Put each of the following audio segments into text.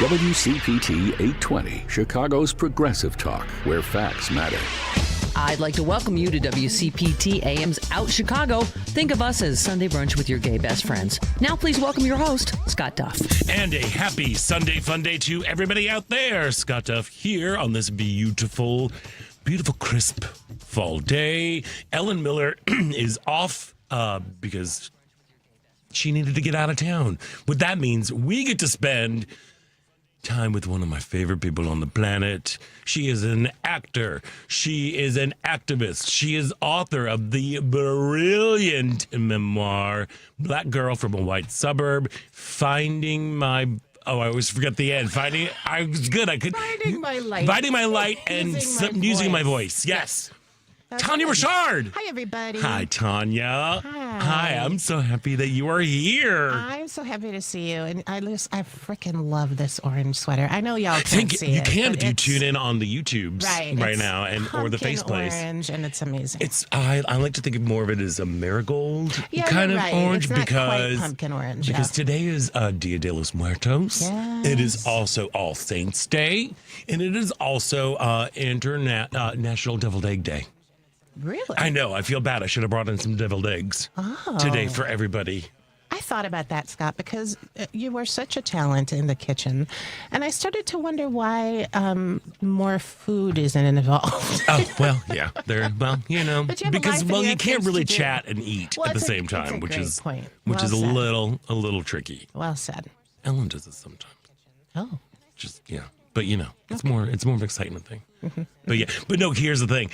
WCPT 820, Chicago's progressive talk, where facts matter. I'd like to welcome you to WCPT AM's Out Chicago. Think of us as Sunday brunch with your gay best friends. Now please welcome your host, Scott Duff. And a happy Sunday fun day to everybody out there. Scott Duff here on this beautiful, crisp fall day. Ellen Miller is off because she needed to get out of town. What that means, we get to spend time with one of my favorite people on the planet. She is an actor. She is an activist. She is author of the brilliant memoir, Black Girl from a White Suburb, Finding My... Oh, I always forget the end. I was good. I could... Finding My Light. Finding My Light and using my voice. Yes. Tania Richard. Hi, everybody. Hi, Tania. Hi. I'm so happy that you are here. I'm so happy to see you. And I freaking love this orange sweater. I know y'all can't see it. You can if you tune in on the YouTubes right now or the Faceplace. Orange, and it's amazing. I like to think of more of it as a marigold kind of orange, it's not because quite pumpkin orange. Because today is Dia de los Muertos. Yes. It is also All Saints Day, and it is also National Deviled Egg Day. Really? I know. I feel bad. I should have brought in some deviled eggs today for everybody. I thought about that, Scott, because you were such a talent in the kitchen. And I started to wonder why more food isn't involved. Oh, well, yeah. Because you can't really chat and eat at the same time, which is a little tricky. Well said. Ellen does it sometimes. Oh. But it's more of an excitement thing. But no, here's the thing.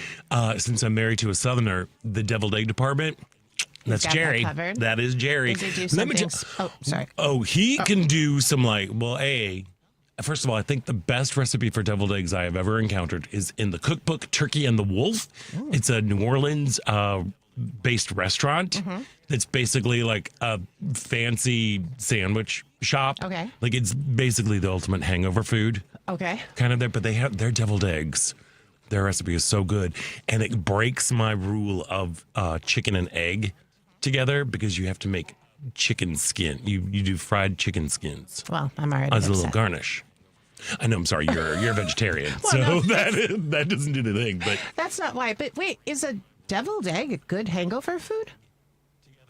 Since I'm married to a Southerner, the deviled egg department, that's Jerry. That is Jerry. Does he do something? Sorry. Oh, he can do some first of all, I think the best recipe for deviled eggs I have ever encountered is in the cookbook Turkey and the Wolf. Ooh. It's a New Orleans based restaurant. That's basically like a fancy sandwich shop. Okay. Like it's basically the ultimate hangover food. Okay. Kind of there, but they have their deviled eggs. Their recipe is so good. And it breaks my rule of chicken and egg together because you have to make chicken skin. You do fried chicken skins. Well, I'm already as a little upset. garnish. I know, I'm sorry, you're a vegetarian. That doesn't do the thing. But that's not why. But wait, is a deviled egg a good hangover food?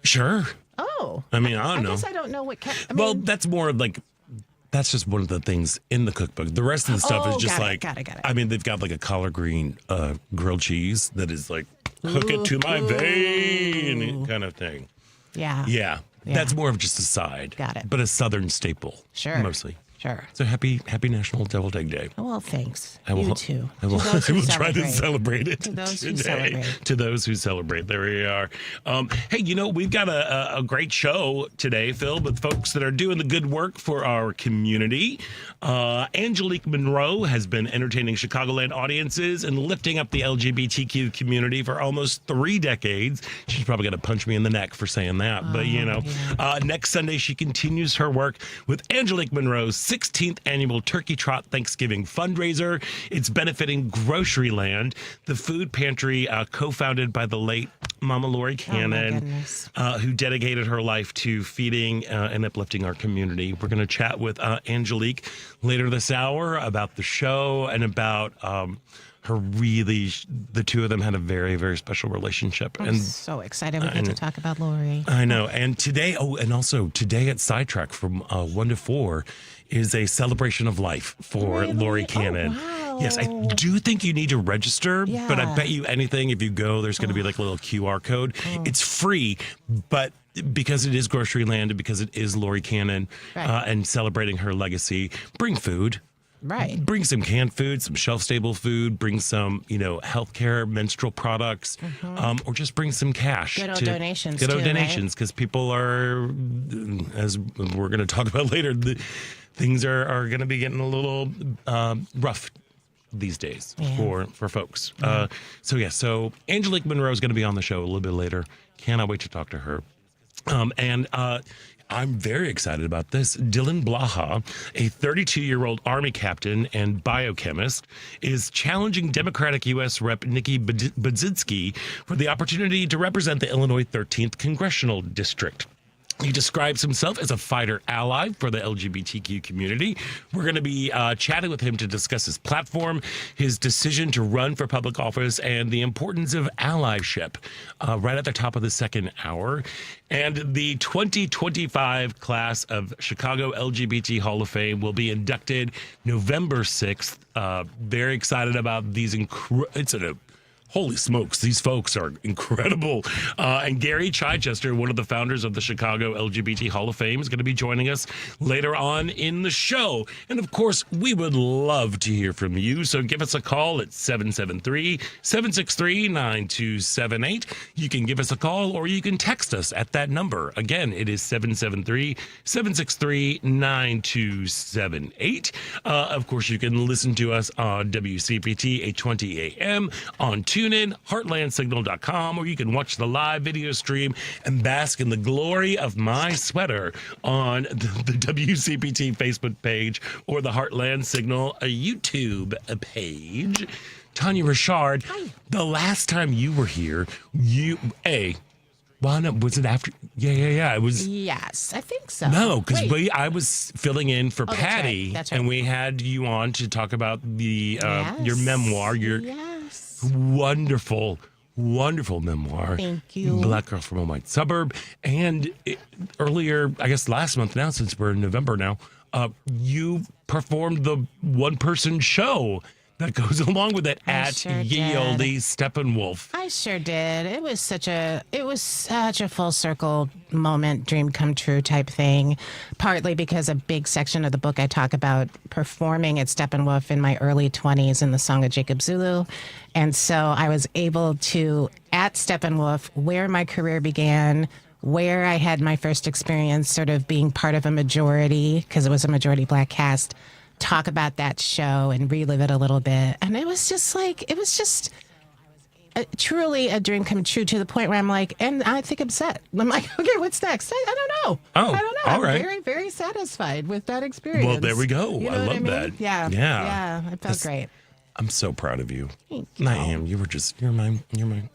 Sure. Oh. I mean, I don't know. I guess I don't know what... well, that's more like... That's just one of the things in the cookbook. The rest of the stuff is just got it. I mean, they've got like a collard green grilled cheese that is like, hook it to my vein kind of thing. Yeah. That's more of just a side. Got it. But a Southern staple. Sure. Mostly. Sure. So happy National Deviled Egg Day. Well, thanks. You too. I will try to celebrate it to those today. Who celebrate. To those who celebrate. There we are. Hey, we've got a great show today, Phil, with folks that are doing the good work for our community. Angelique Munro has been entertaining Chicagoland audiences and lifting up the LGBTQ community for almost 3 decades. She's probably going to punch me in the neck for saying that. But, next Sunday, she continues her work with Angelique Munro's 16th annual Turkey Trot Thanksgiving fundraiser. It's benefiting GroceryLand, the food pantry co-founded by the late Mama Lori Cannon, who dedicated her life to feeding and uplifting our community. We're going to chat with Angelique later this hour about the show and about the two of them had a very, very special relationship. I'm so excited we get to talk about Lori. I know. And today, today at Sidetrack from 1 to 4 is a celebration of life for Lori Cannon. Oh, wow. Yes, I do think you need to register, but I bet you anything, if you go, there's going to be like a little QR code. It's free, but because it is GroceryLand and because it is Lori Cannon and celebrating her legacy, bring food. Right. Bring some canned food, some shelf-stable food, bring some, healthcare, menstrual products, or just bring some cash. Good old donations, because people are, as we're going to talk about later, things are going to be getting a little rough these days for folks. So Angelique Munro is going to be on the show a little bit later. Cannot wait to talk to her. I'm very excited about this. Dylan Blaha, a 32-year-old Army captain and biochemist, is challenging Democratic U.S. Rep. Nikki Budzinski for the opportunity to represent the Illinois 13th Congressional District. He describes himself as a fighter ally for the LGBTQ community. We're going to be chatting with him to discuss his platform, his decision to run for public office, and the importance of allyship right at the top of the second hour. And the 2025 class of Chicago LGBT Hall of Fame will be inducted November 6th. Very excited about these. Holy smokes, these folks are incredible. And Gary Chichester, one of the founders of the Chicago LGBT Hall of Fame, is going to be joining us later on in the show. And of course, we would love to hear from you. So give us a call at 773-763-9278. You can give us a call or you can text us at that number. Again, it is 773-763-9278. Of course, you can listen to us on WCPT 820 AM, on TuneIn, heartlandsignal.com, or you can watch the live video stream and bask in the glory of my sweater on the WCPT Facebook page or the Heartland Signal YouTube page. Tania Richard, the last time you were here, was it after? Yeah. It was. Yes, I think so. No, because I was filling in for Patty, that's right. and we had you on to talk about the your memoir, your wonderful memoir. Thank you. Black Girl from a White Suburb. And earlier, I guess last month now, since we're in November now, you performed the one-person show that goes along with it at Ye Olde Steppenwolf. I sure did. It was such a full circle moment, dream come true type thing. Partly because a big section of the book I talk about performing at Steppenwolf in my early 20s in the Song of Jacob Zulu. And so I was able to, at Steppenwolf, where my career began, where I had my first experience sort of being part of a majority, because it was a majority Black cast, talk about that show and relive it a little bit. And it was just truly a dream come true, to the point where I'm like, and I think I'm set. I'm like, okay, what's next? I don't know. Oh, I don't know. all right. I'm very, very satisfied with that experience. Well, there we go. You know I love what I mean? that. Yeah. It felt great. I'm so proud of you. Thank you. I am. You're my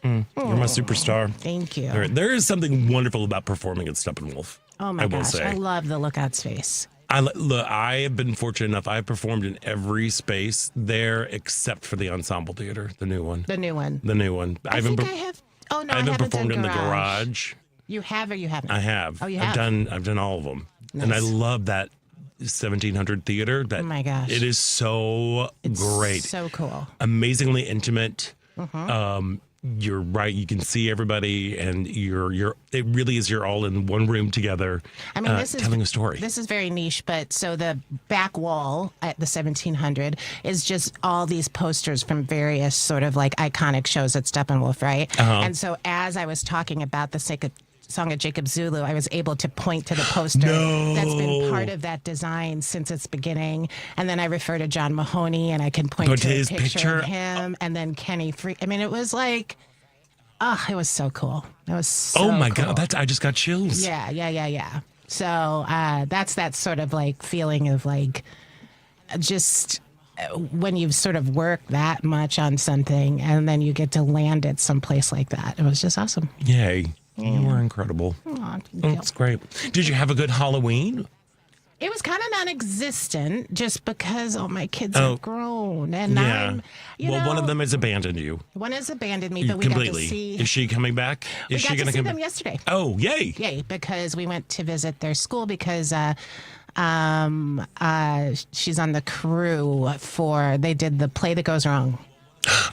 superstar. Thank you. There is something wonderful about performing at Steppenwolf. Oh my I will gosh. say. I love the Lookout space. I have been fortunate enough. I've performed in every space there except for the Ensemble Theater, the new one. The new one. I haven't performed in the garage. You have or you haven't? I have. Oh, you have? I've done all of them. Nice. And I love that 1700 theater. Oh my gosh. It is so great. So cool. Amazingly intimate. You're right. You can see everybody, and it really is. You're all in one room together. I mean, telling a story. This is very niche, but so the back wall at the 1700 is just all these posters from various sort of like iconic shows at Steppenwolf, right? And so as I was talking about the Song of Jacob Zulu, I was able to point to the poster that's been part of that design since its beginning. And then I refer to John Mahoney, and I can point to his picture of him, and then Kenny Free. I mean, it was like, it was so cool. It was so oh my cool. God, I just got chills. Yeah. So that's that sort of like feeling of like just when you've sort of worked that much on something and then you get to land it someplace like that. It was just awesome. Yay. You were incredible. That's great. Did you have a good Halloween? It was kind of non-existent just because all my kids are grown. And I'm, one of them has abandoned you. One has abandoned me, but we completely. got to see. Is she coming back? We got to see them yesterday. Oh, yay. Yay, because we went to visit their school because she's on the crew they did the play that goes wrong.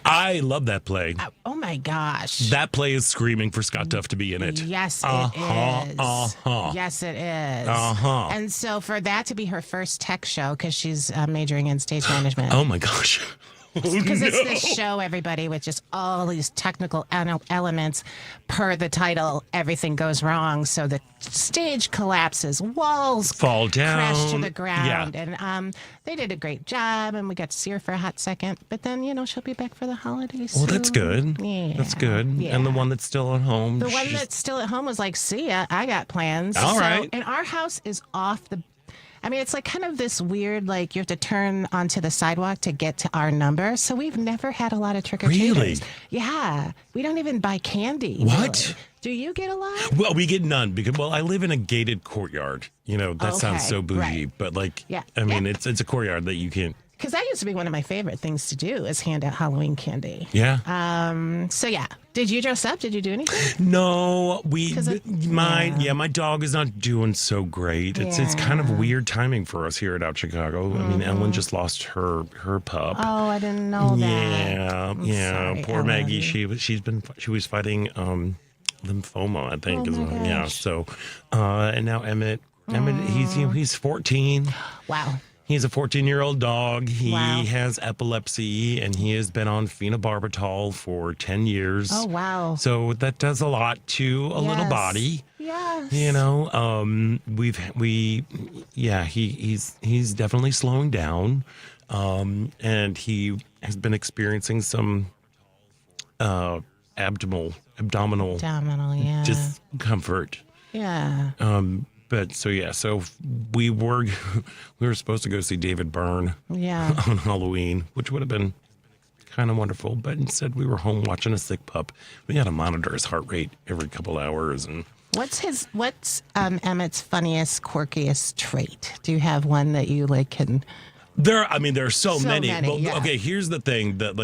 I love that play. Oh my gosh. That play is screaming for Scott Duff to be in it. Yes, it is. Yes, it is. And so for that to be her first tech show, because she's majoring in stage management. Oh my gosh. Because it's this show, everybody, with just all these technical elements. Per the title, everything goes wrong. So the stage collapses, walls fall down, crash to the ground. Yeah. And they did a great job, and we got to see her for a hot second. But then, she'll be back for the holidays. Well, that's good. Yeah. That's good. Yeah. And the one that's still at home. The one that's still at home was like, see ya, I got plans. All right. And our house is off the... I mean, it's like kind of this weird, like you have to turn onto the sidewalk to get to our number. So we've never had a lot of trick-or-treaters. Really? Yeah. We don't even buy candy. What? Really. Do you get a lot? Well, we get none because I live in a gated courtyard. That sounds so bougie, right. but Yeah. I mean, Yeah. it's a courtyard that you can't. Because that used to be one of my favorite things to do is hand out Halloween candy. Yeah. So yeah, did you dress up? Did you do anything? No, my yeah. dog is not doing so great. It's kind of weird timing for us here at Out Chicago. I mean, Ellen just lost her pup. Oh, I didn't know that. Yeah. Sorry, Poor Ellen. Maggie. She was fighting lymphoma, I think. Oh, as my well. Yeah. gosh. So, and now Emmett, he's 14. Wow. He's a 14-year-old dog. He Wow. has epilepsy, and he has been on phenobarbital for 10 years. Oh, wow. So that does a lot to a little Yes. body. Yes. He's definitely slowing down, and he has been experiencing some abdominal Abdominal, yeah. discomfort. Yeah. So we were supposed to go see David Byrne Yeah. on Halloween, which would have been kind of wonderful, but instead we were home watching a sick pup. We had to monitor his heart rate every couple hours. And What's Emmett's funniest, quirkiest trait? Do you have one that you can? there are so many. Well, yeah. okay, here's the thing that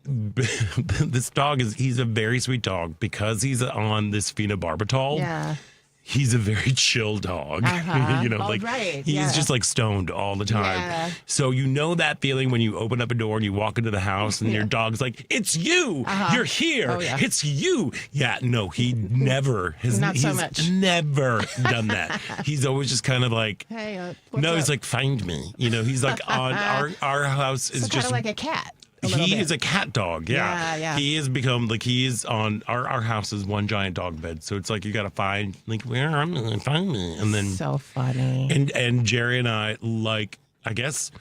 this dog he's a very sweet dog because he's on this phenobarbital. Yeah. He's a very chill dog. Uh-huh. Right. He's Yeah. just stoned all the time. Yeah. So that feeling when you open up a door and you walk into the house and your dog's like, "It's you. You're here. Oh, yeah. It's you." Yeah, no, he never has. Not so he's much. never done that. He's always just kind of like, Hey, he's like, "Find me." He's like on our house is so just kind of like a cat. A little he bit. is a cat dog. Yeah. Yeah. He has become he is on our house is one giant dog bed. So it's like you got to find where I'm going to find me. And then So funny. and Jerry and I I guess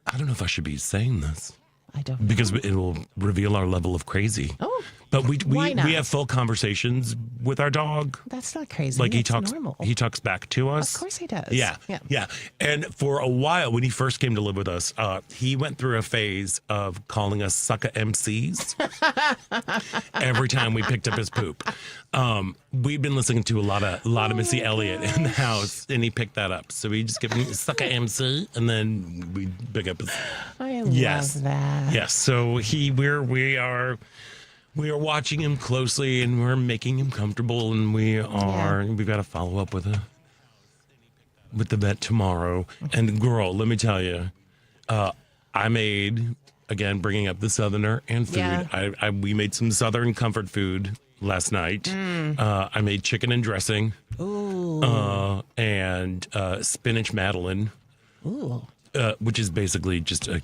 I don't know if I should be saying this I don't know. because it will reveal our level of crazy. Oh, But why not? we have full conversations with our dog. that's not crazy. He It's talks normal. he talks back to us. Of course he does. Yeah. And for a while, when he first came to live with us, he went through a phase of calling us sucker MCs every time we picked up his poop. We've been listening to a lot of Missy Elliott in the house, and he picked that up. So we just give him sucker MC, and then we pick up his. I Yes. love that. Yes. So we are watching him closely, and we're making him comfortable, and we've got to follow up with the vet tomorrow. And girl, let me tell you, I made, again, bringing up the Southerner and food. Yeah. We made some Southern comfort food last night. I made chicken and dressing. Ooh. And spinach Madeleine, Ooh. which is basically just a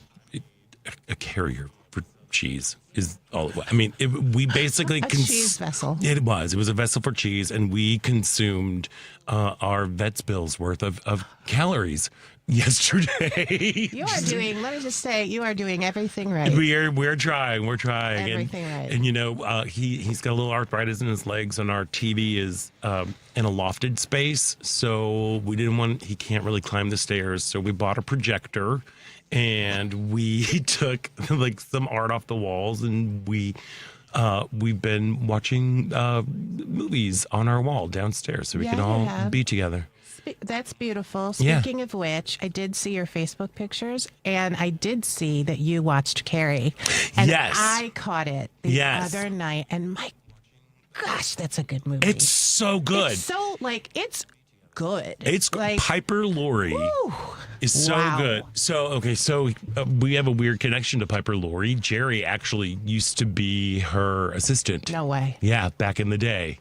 carrier for cheese. Is all. I mean, we basically A cheese vessel. It was a vessel for cheese, and we consumed our vet's bill's worth of calories yesterday. You are doing. Let me just say, you are doing everything right. We're trying. Everything right. And he's got a little arthritis in his legs, and our TV is in a lofted space, so we didn't want. He can't really climb the stairs, so we bought a projector, and we took some art off the walls, and we've been watching movies on our wall downstairs, so we can all be together. That's beautiful. Yeah. Speaking of which, I did see your Facebook pictures, and I did see that you watched Carrie. And Yes. I caught it the Yes. other night, and my gosh, that's a good movie. It's so good. It's so, it's good. It's Piper Laurie is so Wow. good. So we have a weird connection to Piper Laurie. Jerry actually used to be her assistant. No way. Yeah, back in the day.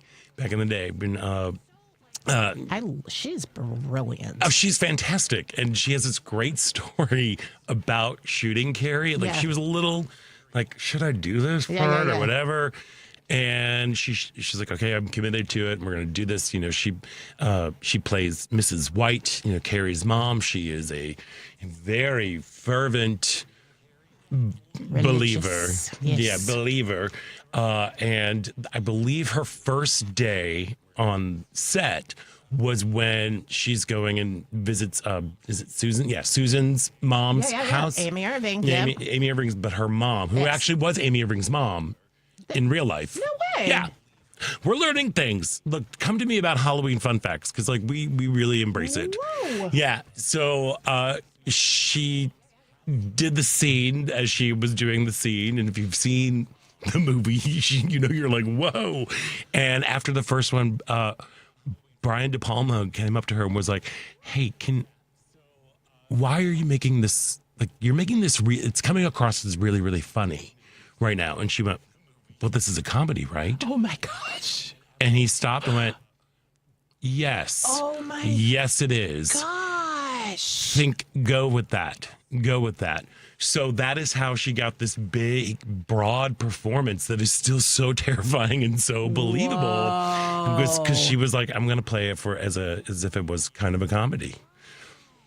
She's brilliant. Oh, she's fantastic, and she has this great story about shooting Carrie. She was a little should I do this part or whatever? And she's like, okay, I'm committed to it. And we're going to do this. She plays Mrs. White, Carrie's mom. She is a very fervent believer. Yes. Yeah, believer. And I believe her first day on set was when she's going and visits, is it Susan? Yeah, Susan's mom's house. Amy Irving. Yeah, Yep. Amy Irving's, but her mom, who actually was Amy Irving's mom in real life. No way. Yeah. We're learning things. Look, come to me about Halloween fun facts because like we really embrace it. Whoa. Yeah. So she did the scene as she was doing the scene, and if you've seen the movie, you're like, whoa. And after the first one, Brian De Palma came up to her and was like, "Hey, why are you making this? Like, you're making this. It's coming across as really, really funny right now." And she went, "Well, this is a comedy, right?" Oh my gosh. And he stopped and went, "Yes. Oh my yes, it is. gosh. Go with that. Go with that." So that is how she got this big, broad performance that is still so terrifying and so believable. Because she was like, "I'm going to play it as if it was kind of a comedy."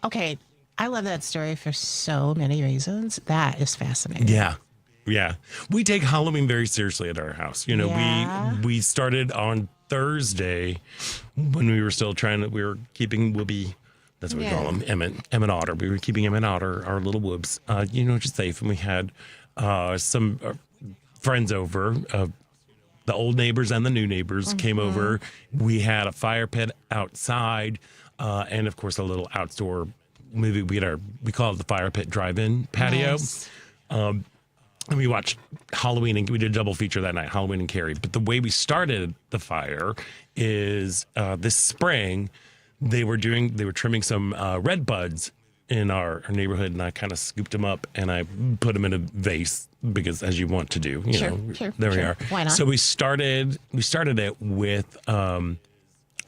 Okay. I love that story for so many reasons. That is fascinating. Yeah. Yeah. We take Halloween very seriously at our house. You know, Yeah. we started on Thursday when we were still we were keeping Whoopi, that's what we call him, Emmett Otter. We were keeping Emmett Otter, our little whoops, just safe. And we had some friends over, the old neighbors and the new neighbors came over. We had a fire pit outside, and of course a little outdoor movie. We call it the fire pit drive-in patio. Nice. And we watched Halloween, and we did a double feature that night, Halloween and Carrie. But the way we started the fire is this spring, they were trimming some red buds in our neighborhood, and I kind of scooped them up and I put them in a vase because, as you want to do, Sure. there we are. Why not? So we started it with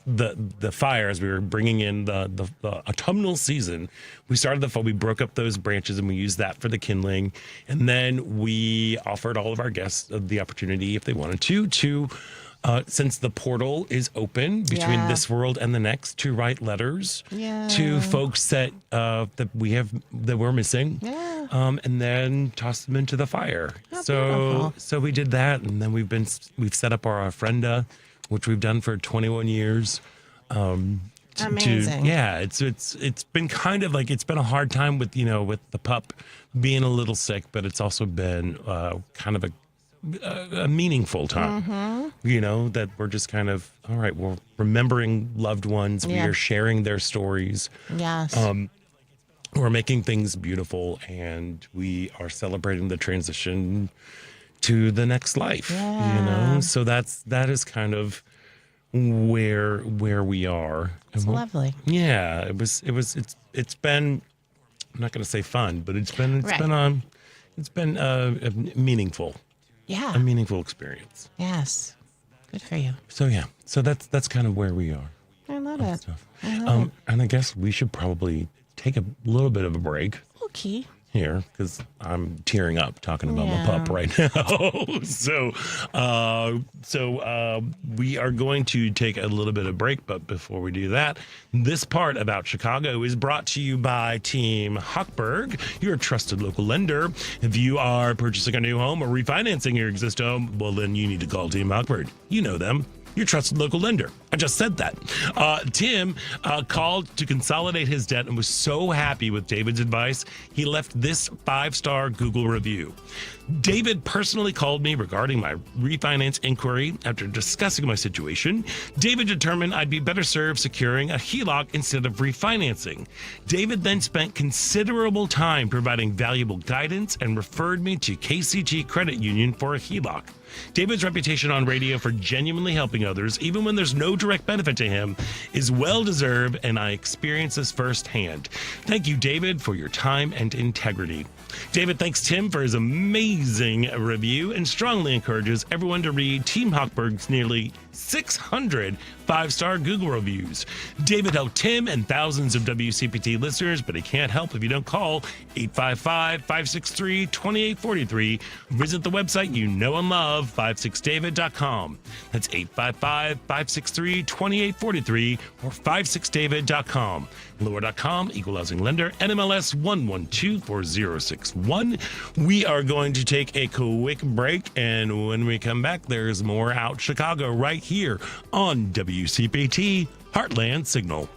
the fire as we were bringing in the autumnal season. We started the fire. We broke up those branches and we used that for the kindling, and then we offered all of our guests the opportunity, if they wanted to since the portal is open between this world and the next, to write letters to folks that we're missing, and then toss them into the fire. Beautiful. So we did that, and then we've set up our ofrenda, which we've done for 21 years. Amazing. It's been kind of like, it's been a hard time with the pup being a little sick, but it's also been kind of a meaningful time. That we're just kind of, all right, we're remembering loved ones. We are sharing their stories. Yes. We're making things beautiful, and we are celebrating the transition to the next life. So that is kind of where we are. It's lovely. Yeah, it's been, I'm not going to say fun, but it's been meaningful. Yeah. A meaningful experience. Yes. Good for you. So yeah, so that's kind of where we are. I love it. Stuff. And I guess we should probably take a little bit of a break Okay. here because I'm tearing up talking about my pup right now. So we are going to take a little bit of break, but before we do that, this part about Chicago is brought to you by Team Hochberg, your trusted local lender. If you are purchasing a new home or refinancing your existing home, well, then you need to call Team Hochberg. You know them. Your trusted local lender. I just said that. Tim called to consolidate his debt and was so happy with David's advice, he left this 5-star Google review. David personally called me regarding my refinance inquiry. After discussing my situation, David determined I'd be better served securing a HELOC instead of refinancing. David then spent considerable time providing valuable guidance and referred me to KCG Credit Union for a HELOC. David's reputation on radio for genuinely helping others, even when there's no direct benefit to him, is well-deserved, and I experience this firsthand. Thank you, David, for your time and integrity. David thanks Tim for his amazing review and strongly encourages everyone to read Team Hochberg's nearly 600 5-star Google reviews. David helped Tim and thousands of WCPT listeners, but he can't help if you don't call 855-563-2843. Visit the website you know and love, 56david.com. That's 855-563-2843 or 56david.com. Lower.com, equal housing lender, NMLS 1124061. We are going to take a quick break, and when we come back, there's more Out Chicago right here on WCPT Heartland Signal.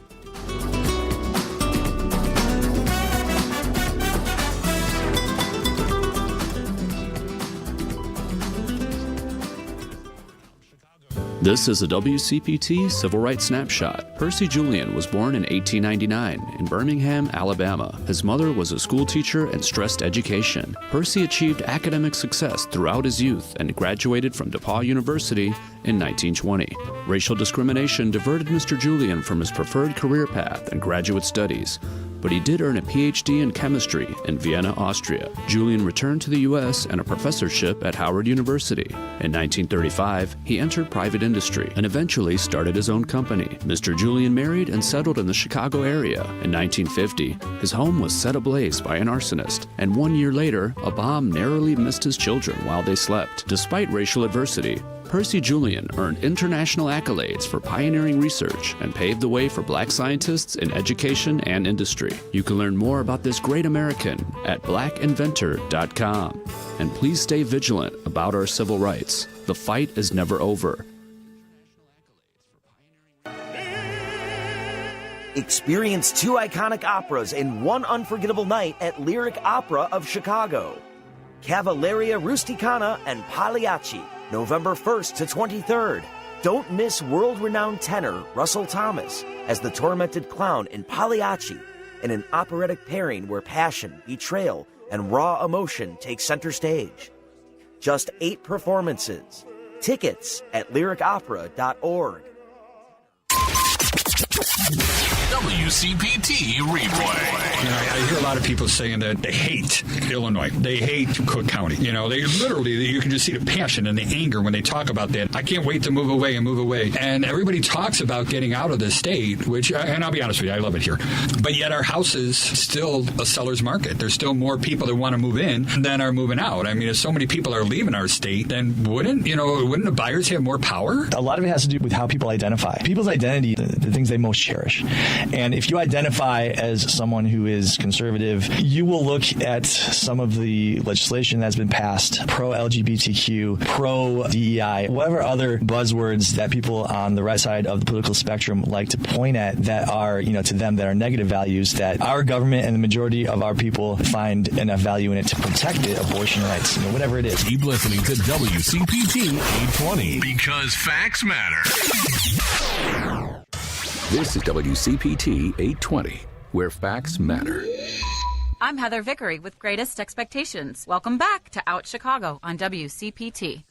This is a WCPT Civil Rights Snapshot. Percy Julian was born in 1899 in Birmingham, Alabama. His mother was a school teacher and stressed education. Percy achieved academic success throughout his youth and graduated from DePauw University in 1920. Racial discrimination diverted Mr. Julian from his preferred career path and graduate studies, but he did earn a PhD in chemistry in Vienna, Austria. Julian returned to the U.S. and a professorship at Howard University. In 1935, he entered private industry and eventually started his own company. Mr. Julian married and settled in the Chicago area. In 1950, his home was set ablaze by an arsonist, and 1 year later, a bomb narrowly missed his children while they slept. Despite racial adversity, Percy Julian earned international accolades for pioneering research and paved the way for black scientists in education and industry. You can learn more about this great American at blackinventor.com. And please stay vigilant about our civil rights. The fight is never over. Experience 2 iconic operas in one unforgettable night at Lyric Opera of Chicago. Cavalleria Rusticana and Pagliacci, November 1st to 23rd. Don't miss world-renowned tenor Russell Thomas as the tormented clown in Pagliacci, in an operatic pairing where passion, betrayal, and raw emotion take center stage. Just 8 performances. Tickets at lyricopera.org. WCPT replay. You know, I hear a lot of people saying that they hate Illinois. They hate Cook County. You know, they literally, you can just see the passion and the anger when they talk about that. I can't wait to move away and move away. And everybody talks about getting out of the state, which, and I'll be honest with you, I love it here. But yet our house is still a seller's market. There's still more people that want to move in than are moving out. I mean, if so many people are leaving our state, then wouldn't the buyers have more power? A lot of it has to do with how people identify. People's identity, the things they most cherish. And if you identify as someone who is conservative, you will look at some of the legislation that's been passed, pro-LGBTQ, pro-DEI, whatever other buzzwords that people on the right side of the political spectrum like to point at that are, to them, that are negative values that our government and the majority of our people find enough value in it to protect it, abortion rights, whatever it is. Keep listening to WCPT 820 because facts matter. This is WCPT 820, where facts matter. I'm Heather Vickery with Greatest Expectations. Welcome back to Out Chicago on WCPT.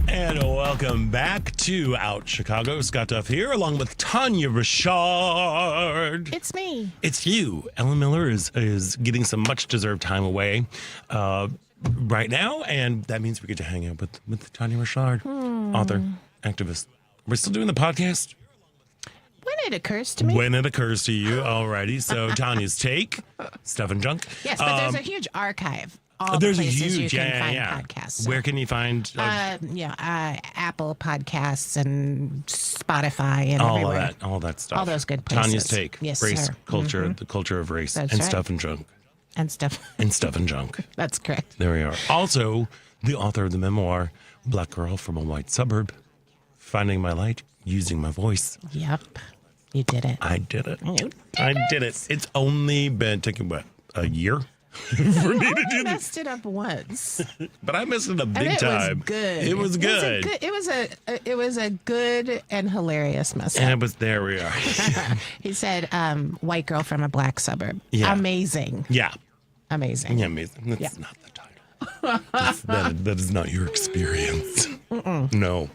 And welcome back to Out Chicago. Scott Duff here, along with Tania Richard. It's me. It's you. Ellen Miller is getting some much-deserved time away right now, and that means we get to hang out with Tania Richard, author, activist. We're still doing the podcast? When it occurs to me. When it occurs to you. Alrighty. So Tania's take, Stuff and Junk. Yes, but there's a huge archive. All There's the places a huge, you can find podcasts. So. Where can you find? Apple Podcasts and Spotify and everywhere. All that stuff. All those good places. Tania's take. Yes, race, sir. culture, the culture of race, That's and right. Stuff and Junk. And stuff. And Stuff and Junk. That's correct. There we are. Also, the author of the memoir, Black Girl from a White Suburb, Finding My Light, Using My Voice. Yep. You did it. I did it. I did it. It's only been taking, a year? For me to do I this. messed it up once. But I messed it up big And time. was good. It was good. It was a good and hilarious mess up. And it was, there we are. He said, white girl from a black suburb. Yeah. Amazing. Yeah. Amazing. Yeah, amazing. That's not the title. that is not your experience. No.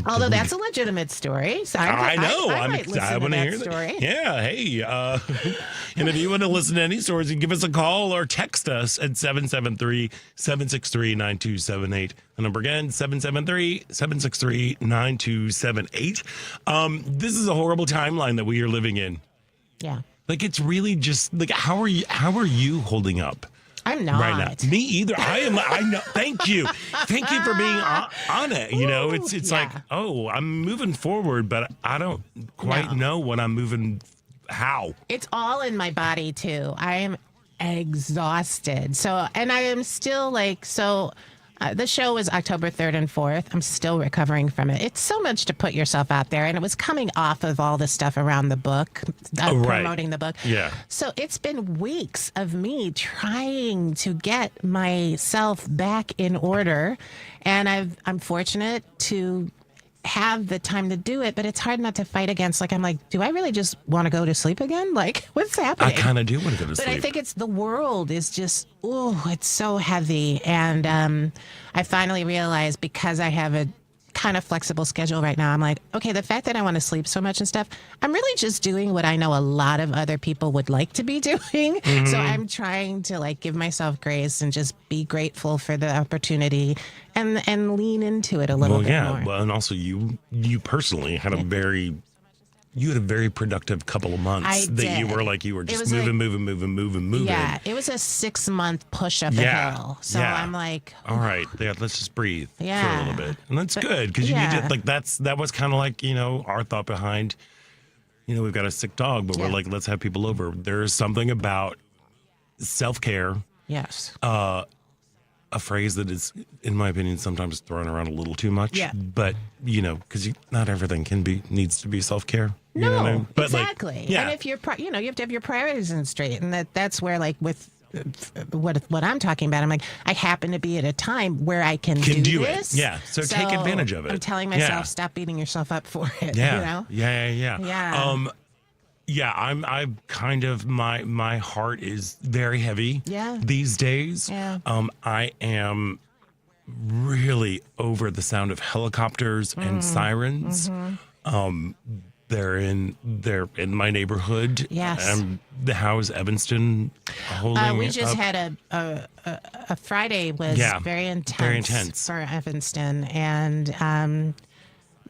Although that's a legitimate story. So I know. I might listen I want to to that hear story. that. Yeah. Hey. And if you want to listen to any stories, you can give us a call or text us at 773-763-9278. The number again, 773-763-9278. This is a horrible timeline that we are living in. Yeah. Like, it's really just like, how are you holding up? I'm not. Right now. Me either. I know. Thank you. Thank you for being on it. It's like, I'm moving forward, but I don't quite know what I'm moving, how. It's all in my body, too. I am exhausted. So, and I am still the show was October 3rd and 4th. I'm still recovering from it. It's so much to put yourself out there. And it was coming off of all the stuff around the book, promoting the book. Yeah. So it's been weeks of me trying to get myself back in order. And I'm fortunate to have the time to do it, but it's hard not to fight against. Like, I'm like, do I really just want to go to sleep again? Like, what's happening? I kind of do want to go to sleep. But I think it's the world is just, it's so heavy. And I finally realized, because I have a kind of flexible schedule right now, I'm like, okay, the fact that I want to sleep so much and stuff, I'm really just doing what I know a lot of other people would like to be doing. Mm-hmm. So I'm trying to like give myself grace and just be grateful for the opportunity and lean into it a little bit more. Well, and also you personally had a very productive couple of months you were just moving. Yeah, it was a 6-month push up a hill. So I'm like, all right, let's just breathe for a little bit. And that's good, because you need to, like, that was kind of like, our thought behind, we've got a sick dog, but we're like, let's have people over. There's something about self-care. Yes. A phrase that is, in my opinion, sometimes thrown around a little too much. Yeah. But, because not everything needs to be self-care. No, what I mean? But exactly. Like, yeah. And if you're, you have to have your priorities in straight. And that's where, like, with what I'm talking about, I'm like, I happen to be at a time where I can do this. It. Yeah. So take advantage of it. I'm telling myself, stop beating yourself up for it. Yeah. Yeah. Yeah, I'm kind of, my heart is very heavy these days. Yeah. I am really over the sound of helicopters and sirens. Mm-hmm. They're in my neighborhood. Yes. How is Evanston holding we just up? had a Friday was very intense for Evanston. And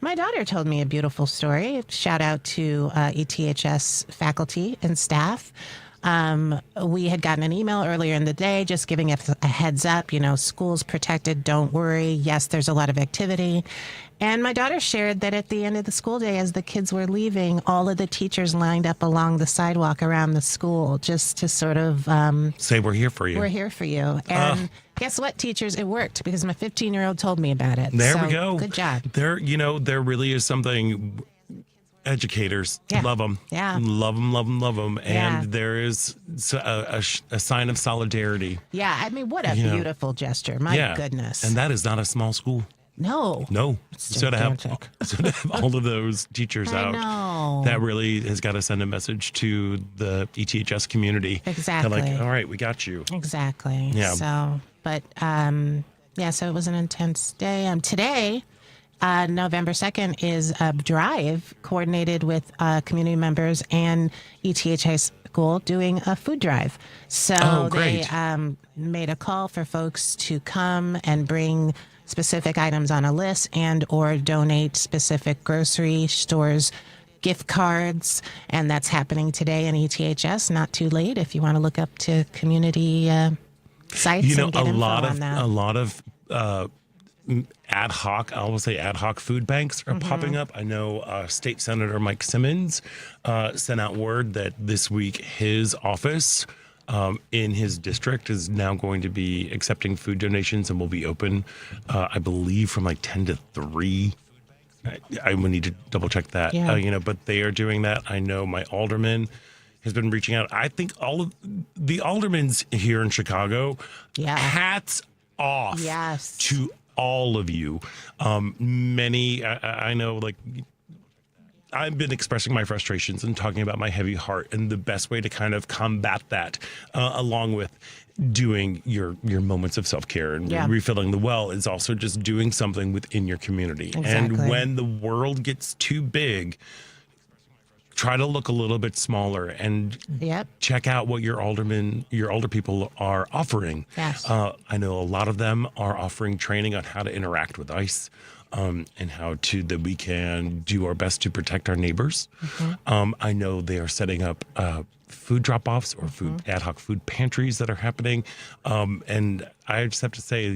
my daughter told me a beautiful story. Shout out to ETHS faculty and staff. We had gotten an email earlier in the day just giving us a heads up, school's protected, don't worry. Yes, there's a lot of activity. And my daughter shared that at the end of the school day, as the kids were leaving, all of the teachers lined up along the sidewalk around the school just to sort of say, we're here for you. We're here for you. And guess what, teachers? It worked, because my 15-year-old told me about it. There we go. Good job. There really is something. Educators love them. Yeah. Love them. And there is a sign of solidarity. Yeah. I mean, what a beautiful gesture. My goodness. And that is not a small school. No. So to have all of those teachers out, that really has got to send a message to the ETHS community. Exactly. They're like, all right, we got you. Exactly. Yeah. So, but, so it was an intense day. Today, November 2nd, is a drive coordinated with community members and ETHS school doing a food drive. So they made a call for folks to come and bring specific items on a list and or donate specific grocery stores gift cards, and that's happening today in ETHS. Not too late if you want to look up to community sites and get info on that. A lot of ad hoc, I will say ad hoc food banks are popping up. I know State Senator Mike Simmons sent out word that this week his office in his district is now going to be accepting food donations and will be open, I believe, from like 10 to 3. I would need to double check that, but they are doing that. I know my alderman has been reaching out. I think all of the aldermans here in Chicago, hats off to all of you. Many, I know, like, I've been expressing my frustrations and talking about my heavy heart, and the best way to kind of combat that, along with doing your moments of self-care and refilling the well, is also just doing something within your community. Exactly. And when the world gets too big, try to look a little bit smaller and check out what your older people are offering. Yes. I know a lot of them are offering training on how to interact with ICE. And how that we can do our best to protect our neighbors. I know they are setting up food drop-offs or food ad hoc food pantries that are happening. And I just have to say,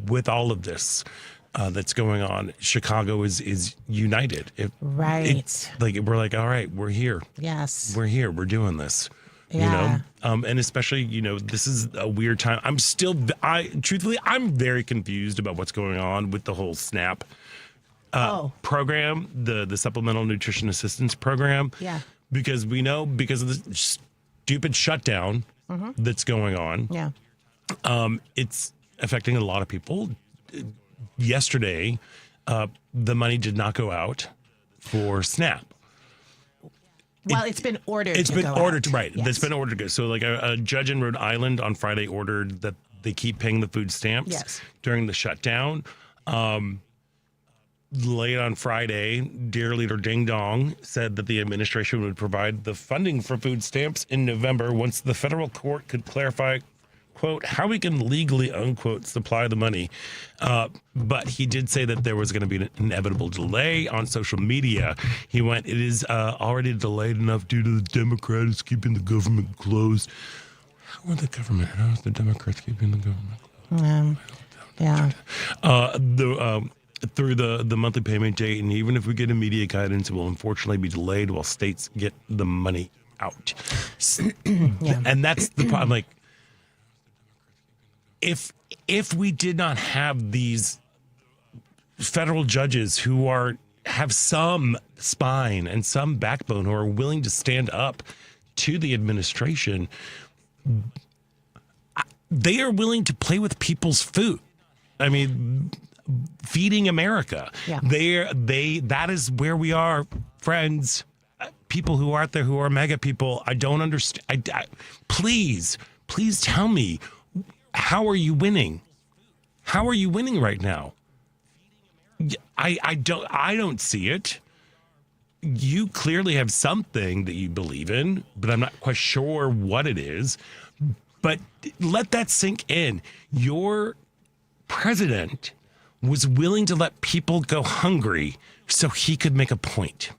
with all of this that's going on, Chicago is united. Right. We're like, all right, we're here. Yes. We're here. We're doing this. Yeah. And especially, this is a weird time. Truthfully, I'm very confused about what's going on with the whole SNAP program, the Supplemental Nutrition Assistance Program. Yeah. Because we know, because of the stupid shutdown that's going on. Yeah. It's affecting a lot of people. Yesterday, the money did not go out for SNAP. Well, it's been ordered. It's been ordered, right? Yes. It's been ordered to go. So, like a judge in Rhode Island on Friday ordered that they keep paying the food stamps during the shutdown. Late on Friday, Dear Leader Ding Dong said that the administration would provide the funding for food stamps in November once the federal court could clarify, quote, how we can legally, unquote, supply the money. But he did say that there was going to be an inevitable delay on social media. He went, it is already delayed enough due to the Democrats keeping the government closed. How are the government? How is the Democrats keeping the government closed? Through the monthly payment date, and even if we get immediate guidance, it will unfortunately be delayed while states get the money out. And that's the problem. Like, if we did not have these federal judges who have some spine and some backbone, who are willing to stand up to the administration, they are willing to play with people's food. I mean, feeding America. Yeah. That is where we are, friends. People who are out there who are mega people. I don't understand. Please tell me, how are you winning? How are you winning right now? I don't see it. You clearly have something that you believe in, but I'm not quite sure what it is. But let that sink in. Your president was willing to let people go hungry so he could make a point.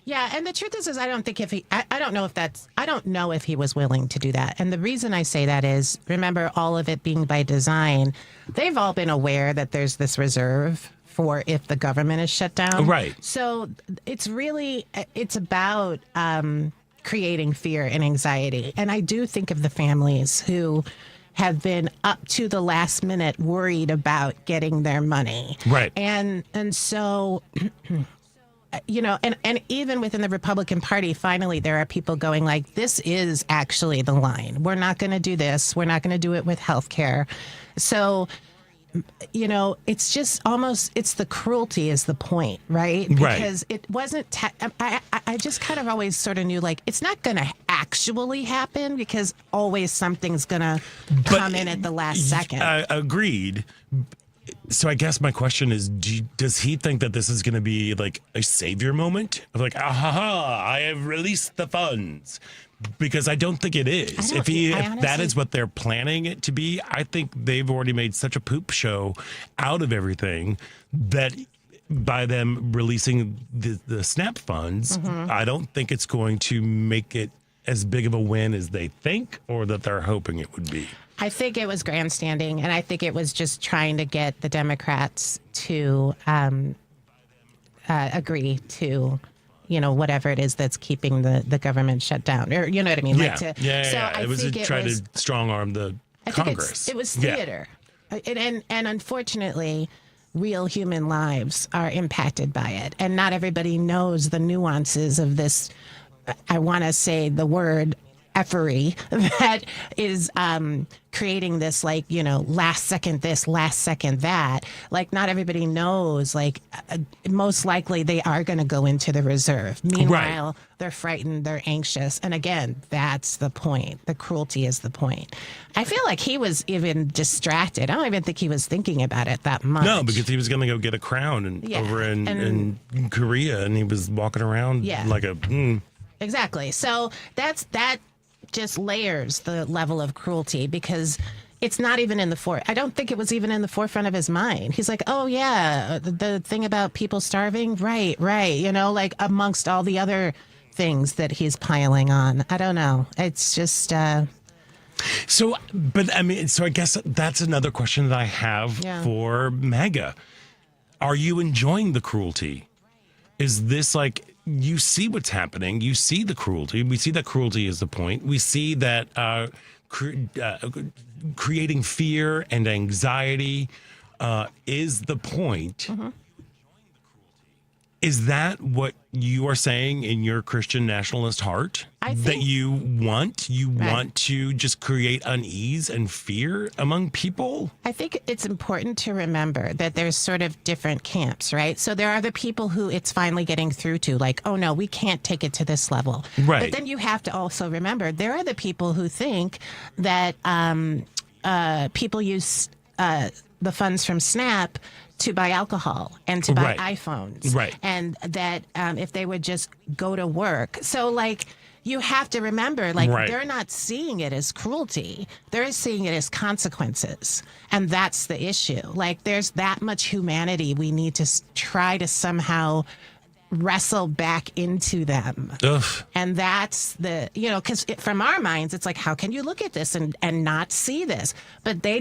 Yeah, and the truth is I don't think I don't know if he was willing to do that. And the reason I say that is, remember, all of it being by design, they've all been aware that there's this reserve for if the government is shut down. Right. So it's about creating fear and anxiety. And I do think of the families who have been up to the last minute worried about getting their money. Right. And so, you know, and even within the Republican Party, finally, there are people going like, this is actually the line. We're not going to do this. We're not going to do it with health care. So, you know, it's just almost, it's the cruelty is the point, right? Because it wasn't, I just kind of always sort of knew, like, it's not going to actually happen because always something's going to come in at the last second. Agreed. So I guess my question is, does he think that this is going to be like a savior moment? Of like, I have released the funds. Because I don't think it is. If that is what they're planning it to be, I think they've already made such a poop show out of everything that by them releasing the SNAP funds, I don't think it's going to make it as big of a win as they think or that they're hoping it would be. I think it was grandstanding, and I think it was just trying to get the Democrats to agree to, you know, whatever it is that's keeping the government shut down, or you know what I mean? Yeah, So it was trying to strong arm the Congress. It was theater, and unfortunately, real human lives are impacted by it, and not everybody knows the nuances of this. I want to say the word effery that is creating this, like, you know, last second this, last second that. Like, not everybody knows, like, most likely they are going to go into the reserve. Meanwhile, they're frightened, they're anxious. And again, that's the point. The cruelty is the point. I feel like he was even distracted. I don't even think he was thinking about it that much. No, because he was going to go get a crown over in Korea, and he was walking around like a... Exactly. So that just layers the level of cruelty, because it's not even in I don't think it was even in the forefront of his mind. He's like, oh yeah, the thing about people starving, right, you know, like amongst all the other things that he's piling on. I don't know. It's just So I guess that's another question that I have for MAGA. Are you enjoying the cruelty? Is this like, you see what's happening, you see the cruelty, we see that cruelty is the point, we see that creating fear and anxiety is the point. Is that what you are saying in your Christian nationalist heart? That you want? You want to just create unease and fear among people? I think it's important to remember that there's sort of different camps, right? So there are the people who it's finally getting through to, like, oh no, we can't take it to this level. Right. But then you have to also remember there are the people who think that people use the funds from SNAP to buy alcohol and to buy iPhones. Right. And that if they would just go to work. So, like, you have to remember, like, they're not seeing it as cruelty. They're seeing it as consequences. And that's the issue. Like, there's that much humanity we need to try to somehow wrestle back into them. Ugh. And that's the, because from our minds, it's like, how can you look at this and not see this? But they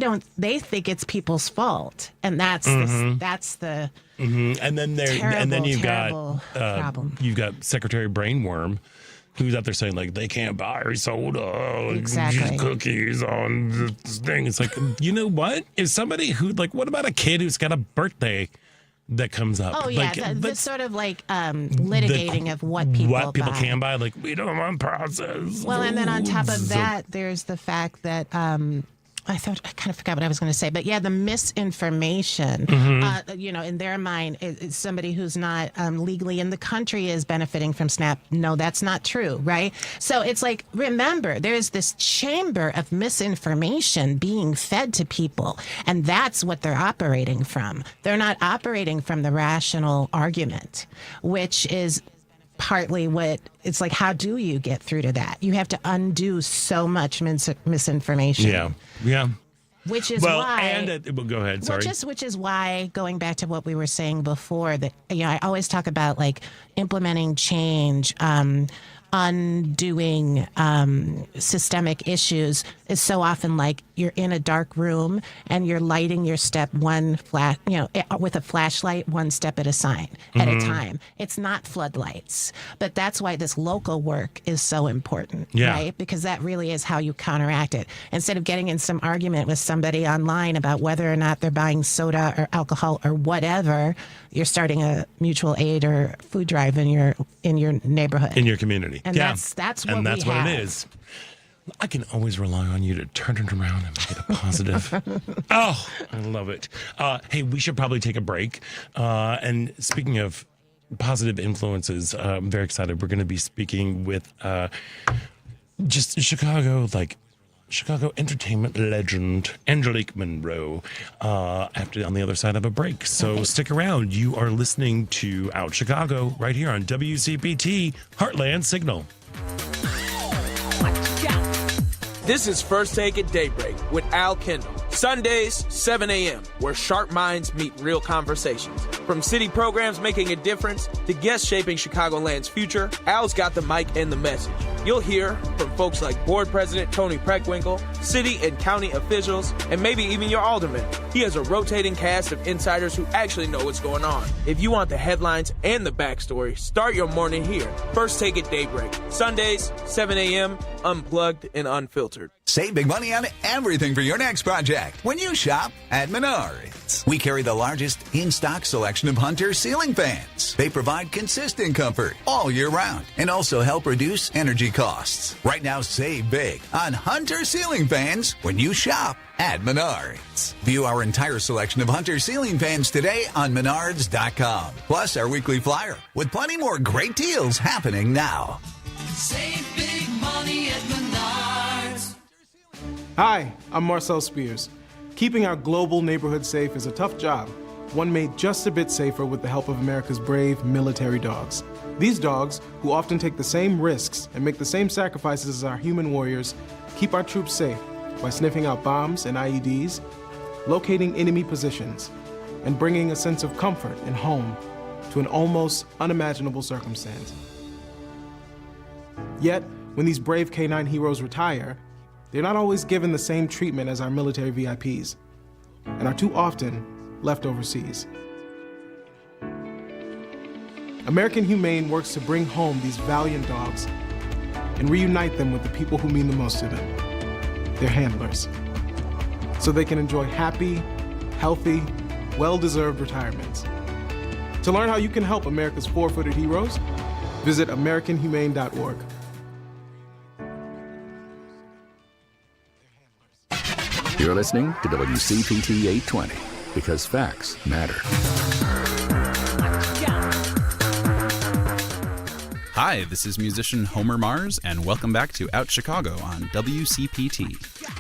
think it's people's fault. And that's the And then you've got problem. You've got Secretary Brainworm, who's out there saying, like, they can't buy soda, Exactly. cookies on this thing. It's like, you know what? Is somebody who, like, what about a kid who's got a birthday that comes up? Oh, yeah, the sort of like litigating of what people buy. Can buy. Like, we don't want processed. Well, and then on top of that, there's the fact that I kind of forgot what I was going to say, but yeah, the misinformation, in their mind, is somebody who's not legally in the country is benefiting from SNAP. No, that's not true, right? So it's like, remember, there's this chamber of misinformation being fed to people, and that's what they're operating from. They're not operating from the rational argument, which is partly what it's like. How do you get through to that? You have to undo so much misinformation. Yeah. Which is why. Go ahead. Sorry. Which is why, going back to what we were saying before, that I always talk about, like, implementing change, undoing systemic issues is so often like you're in a dark room and you're lighting your step with a flashlight, one step at a time. It's not floodlights, but that's why this local work is so important, right? Because that really is how you counteract it. Instead of getting in some argument with somebody online about whether or not they're buying soda or alcohol or whatever, you're starting a mutual aid or food drive in your neighborhood, in your community. And that's what we have. It is. I can always rely on you to turn it around and make it a positive. Oh, I love it. Hey, we should probably take a break. And speaking of positive influences, I'm very excited. We're going to be speaking with just Chicago entertainment legend Angelique Munro on the other side of a break. So stick around. You are listening to Out Chicago right here on WCPT Heartland Signal. This is First Take at Daybreak with Al Kendall. Sundays, 7 a.m., where sharp minds meet real conversations. From city programs making a difference to guests shaping Chicagoland's future, Al's got the mic and the message. You'll hear from folks like Board President Tony Preckwinkle, city and county officials, and maybe even your alderman. He has a rotating cast of insiders who actually know what's going on. If you want the headlines and the backstory, start your morning here. First Take at Daybreak. Sundays, 7 a.m., unplugged and unfiltered. Save big money on everything for your next project when you shop at Menards. We carry the largest in-stock selection of Hunter ceiling fans. They provide consistent comfort all year round and also help reduce energy costs. Right now, save big on Hunter ceiling fans when you shop at Menards. View our entire selection of Hunter ceiling fans today on Menards.com. Plus our weekly flyer with plenty more great deals happening now. Save big money at Menards. Hi, I'm Marcel Spears. Keeping our global neighborhood safe is a tough job, one made just a bit safer with the help of America's brave military dogs. These dogs, who often take the same risks and make the same sacrifices as our human warriors, keep our troops safe by sniffing out bombs and IEDs, locating enemy positions, and bringing a sense of comfort and home to an almost unimaginable circumstance. Yet, when these brave canine heroes retire, they're not always given the same treatment as our military VIPs, and are too often left overseas. American Humane works to bring home these valiant dogs and reunite them with the people who mean the most to them, their handlers, so they can enjoy happy, healthy, well-deserved retirements. To learn how you can help America's four-footed heroes, visit AmericanHumane.org. You're listening to WCPT 820 because facts matter. Hi, this is musician Homer Mars, and welcome back to Out Chicago on WCPT.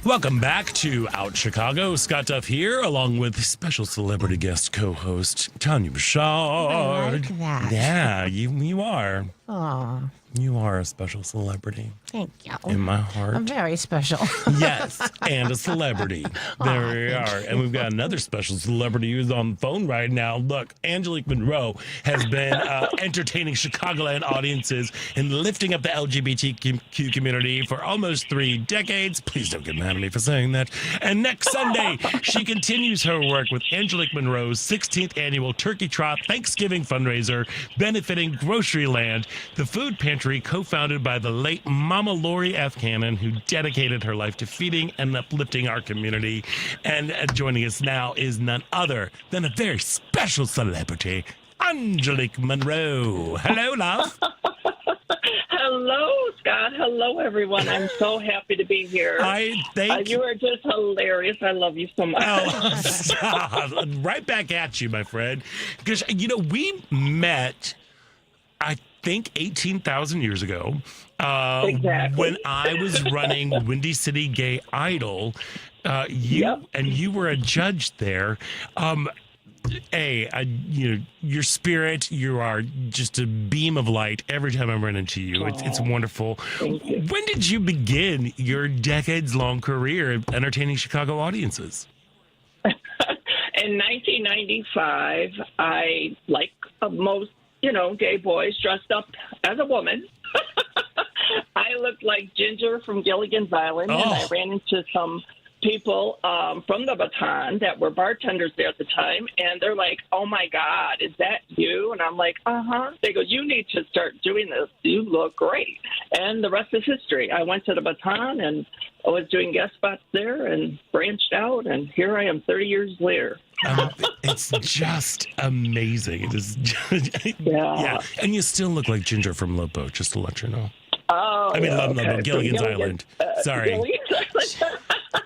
Welcome back to Out Chicago. Scott Duff here, along with special celebrity guest co-host Tania Richard. I like that. Yeah, you are. Aw, You are a special celebrity thank you. in my heart. I'm very special. Yes, and a celebrity. There we are. And we've got another special celebrity who's on the phone right now. Look, Angelique Munro has been entertaining Chicagoland audiences and lifting up the LGBTQ community for almost 3 decades. Please don't get mad at me for saying that. And next Sunday, she continues her work with Angelique Munro's 16th annual Turkey Trot Thanksgiving fundraiser benefiting GroceryLand, the food pantry co-founded by the late Mama Lori F. Cannon, who dedicated her life to feeding and uplifting our community. And joining us now is none other than a very special celebrity, Angelique Munro. Hello, love. Hello, Scott. Hello, everyone. I'm so happy to be here. You are just hilarious. I love you so much. Oh, right back at you, my friend. Because, we met, I think, 18,000 years ago. Exactly. When I was running Windy City Gay Idol. You were a judge there. Your spirit, you are just a beam of light every time I run into you. It's wonderful. When did you begin your decades-long career entertaining Chicago audiences? In 1995, I, like most, gay boys, dressed up as a woman. I looked like Ginger from Gilligan's Island, and I ran into some people from the Baton that were bartenders there at the time, and they're like, "Oh my God, is that you?" And I'm like, "Uh-huh." They go, "You need to start doing this. You look great." And the rest is history. I went to the Baton, and I was doing guest spots there and branched out, and here I am 30 years later. It's just amazing. It is just, yeah. And you still look like Ginger from Lobo, just to let you know. Oh, Lobo, Gilligan's Island. Sorry. Gilligan's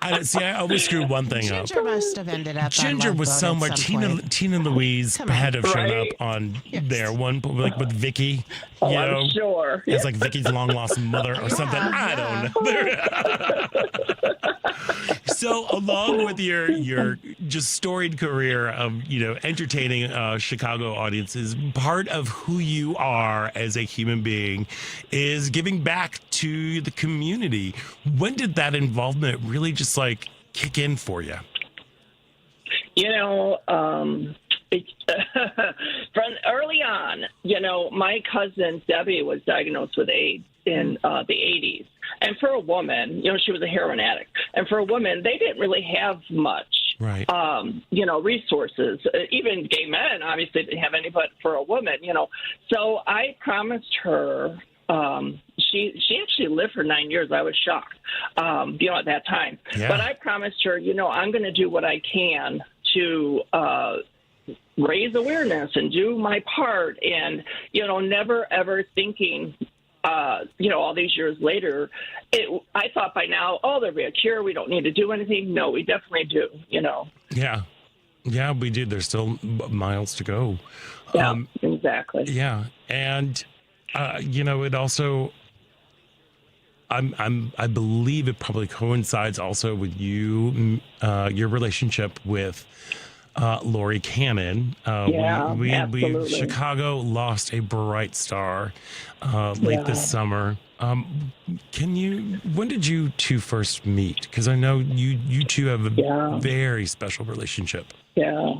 Island. I always screw one thing up. Ginger must have ended up. Ginger on was Love Boat somewhere. at some point. Tina Louise had to have shown up on there like with Vicky. I'm sure. It's like Vicky's long lost mother or something. I don't know. So, along with your just storied career of entertaining Chicago audiences, part of who you are as a human being is giving back to the community. When did that involvement really just kick in for you? From early on, my cousin Debbie was diagnosed with AIDS in the 80s. And for a woman, she was a heroin addict. And for a woman, they didn't really have much, right? Resources. Even gay men obviously didn't have any, but for a woman, So I promised her. She actually lived for 9 years. I was shocked, at that time. Yeah. But I promised her, I'm going to do what I can to raise awareness and do my part, and never ever thinking. All these years later, I thought by now, there'll be a cure. We don't need to do anything. No, we definitely do. Yeah, we do. There's still miles to go. Yeah, exactly. Yeah, and it also, I believe it probably coincides also with your relationship with Lori Cannon. Absolutely. Chicago lost a bright star late this summer. When did you two first meet? Because I know you two have a very special relationship. Yeah.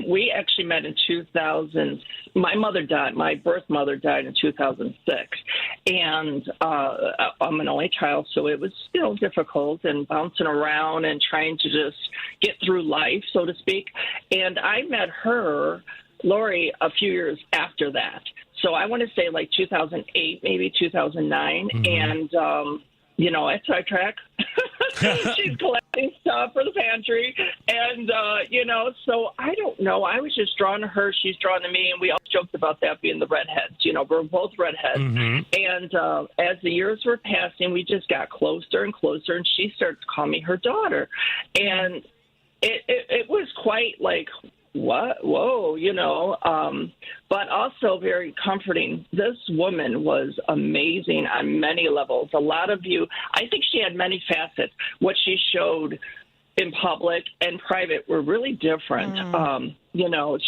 We actually met in 2000. My mother died. My birth mother died in 2006. And I'm an only child, so it was, difficult and bouncing around and trying to just get through life, so to speak. And I met her, Lori, a few years after that. So I want to say 2008, maybe 2009. Mm-hmm. And, I sidetracked. She's collecting stuff for the pantry. And, so I don't know. I was just drawn to her. She's drawn to me. And we all joked about that being the redheads. We're both redheads. Mm-hmm. And as the years were passing, we just got closer and closer. And she started to call me her daughter. And it was quite like, what? Whoa, but also very comforting. This woman was amazing on many levels. A lot of you, I think she had many facets. What she showed in public and private were really different.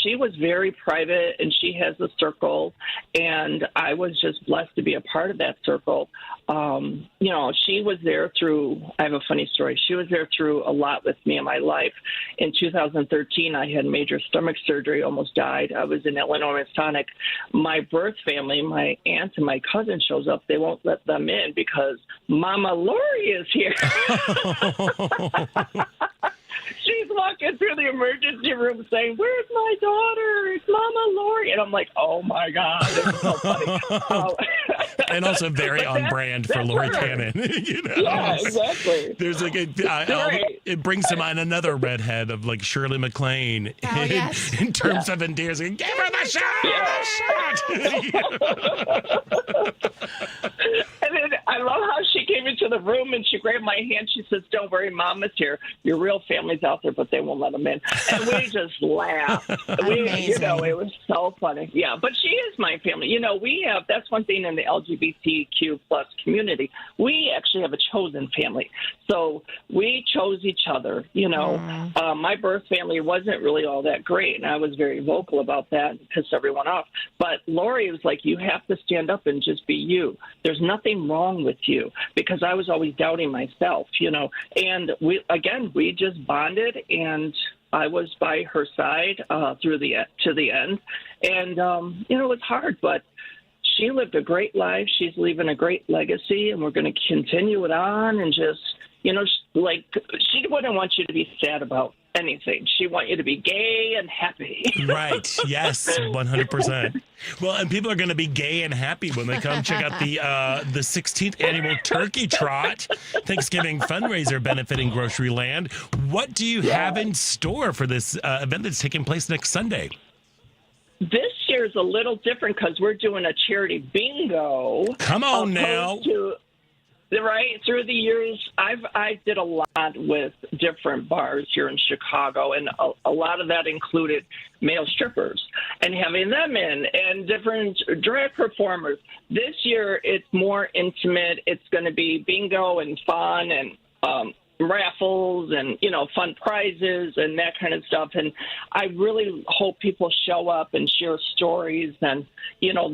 She was very private, and she has a circle, and I was just blessed to be a part of that circle. She was there through, I have a funny story. She was there through a lot with me in my life. In 2013, I had major stomach surgery, almost died. I was in Illinois, Masonic. My birth family, my aunt and my cousin shows up. They won't let them in because Mama Lori is here. She's walking through the emergency room saying, "Where's my daughter? It's Mama Lori." And I'm like, oh, my God. It's so funny. And also very on brand for Lori Cannon. Yeah, exactly. There's like it brings to mind another redhead of like Shirley MacLaine in terms of endearing. Give her the shot! And then I love how she came into the room and she grabbed my hand. She says, "Don't worry, Mama's here. Your real family's out there, but they won't let them in." And we just laughed. It was so funny. Yeah, but she is my family. That's one thing in the LGBTQ plus community. We actually have a chosen family. So we chose each other. My birth family wasn't really all that great, and I was very vocal about that and pissed everyone off. But Lori was like, you have to stand up and just be you. There's nothing wrong with you, because I was always doubting myself, And we just bonded, and I was by her side to the end. And, it was hard, but she lived a great life. She's leaving a great legacy, and we're going to continue it on. And just, she wouldn't want you to be sad about anything. She want you to be gay and happy. Right. Yes. 100%. Well, and people are going to be gay and happy when they come check out the 16th annual Turkey Trot Thanksgiving fundraiser benefiting GroceryLand. What do you have in store for this event that's taking place next Sunday? This year's a little different because we're doing a charity bingo. Come on now. Right, through the years, I did a lot with different bars here in Chicago, and a lot of that included male strippers and having them in, and different drag performers. This year, it's more intimate. It's going to be bingo and fun and raffles and, fun prizes and that kind of stuff. And I really hope people show up and share stories and,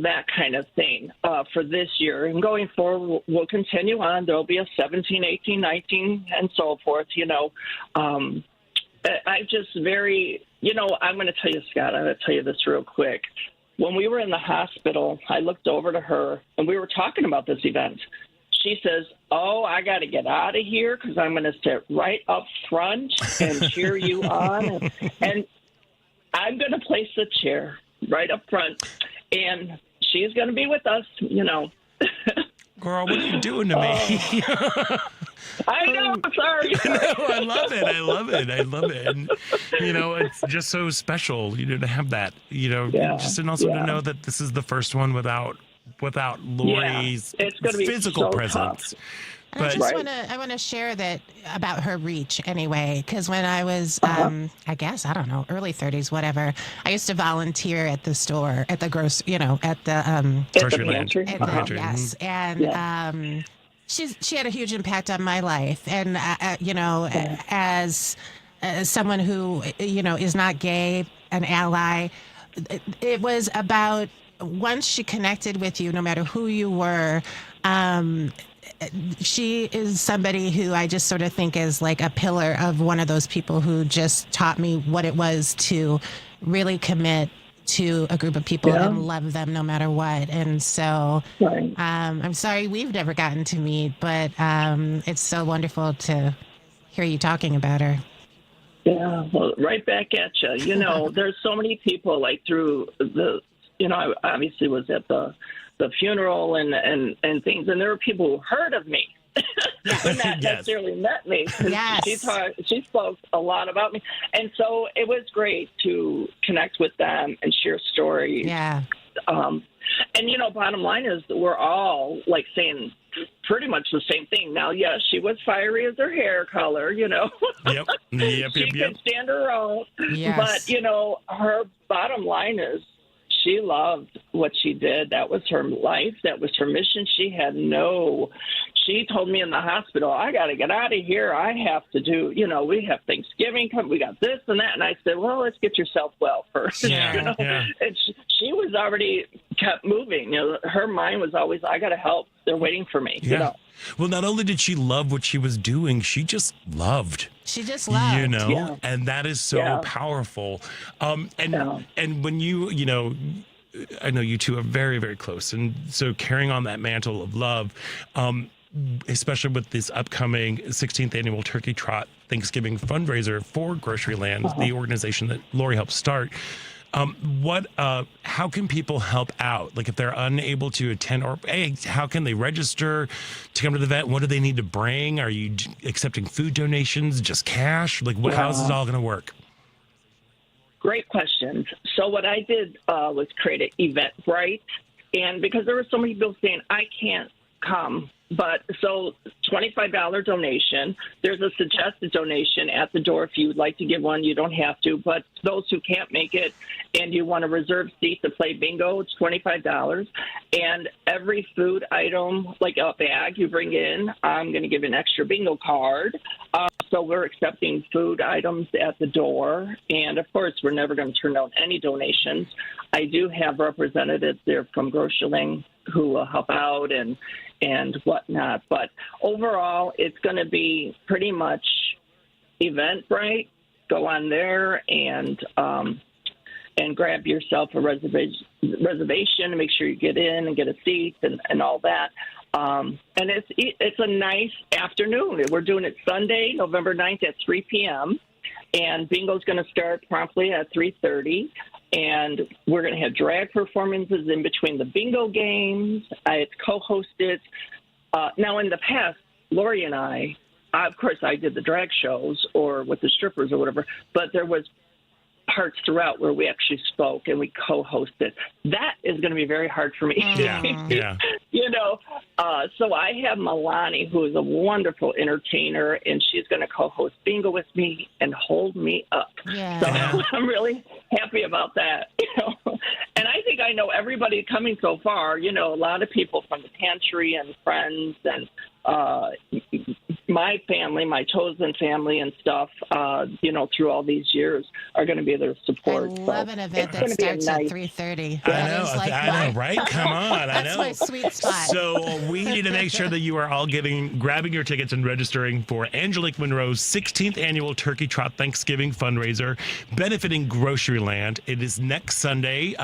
that kind of thing for this year. And going forward, we'll continue on. There'll be a 17, 18, 19, and so forth, I just very, I'm going to tell you, Scott, I'm going to tell you this real quick. When we were in the hospital, I looked over to her, and we were talking about this event. She says, "Oh, I got to get out of here because I'm going to sit right up front and cheer you on. And I'm going to place the chair right up front, and she's going to be with us, Girl, what are you doing to me? I know, I'm sorry. No, I love it. And, it's just so special, to have that, and also to know that this is the first one without Lori's physical presence. But I want to share that about her reach anyway, because when I was, I guess, I don't know, early 30s, whatever, I used to volunteer at the store, at the at the GroceryLand. Yes, and she had a huge impact on my life, and as someone who is not gay, an ally, it was about. Once she connected with you, no matter who you were, she is somebody who I just sort of think is like a pillar of one of those people who just taught me what it was to really commit to a group of people and love them no matter what. And so I'm sorry we've never gotten to meet, but it's so wonderful to hear you talking about her. Yeah, well, right back at you. There's so many people like through the... I obviously was at the funeral and things, and there were people who heard of me. not necessarily met me. Yes. She spoke a lot about me. And so it was great to connect with them and share stories. Yeah. And, bottom line is that we're all like saying pretty much the same thing. Now, yes, she was fiery as her hair color, Yep. She could stand her own. Yes. But, her bottom line is she loved what she did. That was her life. That was her mission. She told me in the hospital, I got to get out of here. I have to do, we have Thanksgiving come. We got this and that. And I said, well, let's get yourself well first. Yeah. And she was already kept moving. Her mind was always, I got to help. They're waiting for me. Yeah. Well, not only did she love what she was doing, she just loved. She just loved. Yeah. And that is so powerful. And when you I know you two are very, very close. And so carrying on that mantle of love, especially with this upcoming 16th annual Turkey Trot Thanksgiving fundraiser for GroceryLand, the organization that Lori helped start. How can people help out? Like if they're unable to attend, or how can they register to come to the event? What do they need to bring? Are you accepting food donations, just cash? Like how's it all going to work? Great questions. So what I did was create an Eventbrite, and because there were so many people saying, I can't come, but so $25 donation. There's a suggested donation at the door if you would like to give one. You don't have to, but those who can't make it and you want to reserve seat to play bingo, it's $25. And every food item, like a bag you bring in, I'm going to give an extra bingo card. So we're accepting food items at the door. And, of course, we're never going to turn down any donations. I do have representatives there from GroceryLand who will help out and whatnot. But overall, it's going to be pretty much Eventbrite. Go on there and grab yourself a reservation and make sure you get in and get a seat and all that. And it's a nice afternoon. We're doing it Sunday, November 9th at 3 p.m. And bingo's going to start promptly at 3:30. And we're going to have drag performances in between the bingo games. It's co-hosted. Now, in the past, Lori and I, of course, I did the drag shows or with the strippers or whatever, but there was parts throughout where we actually spoke and we co-hosted. That is going to be very hard for me. Yeah. So I have Milani, who is a wonderful entertainer, and she's going to co-host bingo with me and hold me up. Yeah. So I'm really happy about that. And I think I know everybody coming so far. A lot of people from the pantry and friends and my family, my chosen family and stuff, through all these years are going to be there to support. I love an event that starts at 3:30. I know, right? Come on, I know. That's my sweet spot. So we need to make sure that you are all grabbing your tickets and registering for Angelique Munro's 16th annual Turkey Trot Thanksgiving fundraiser benefiting GroceryLand. It is next Sunday,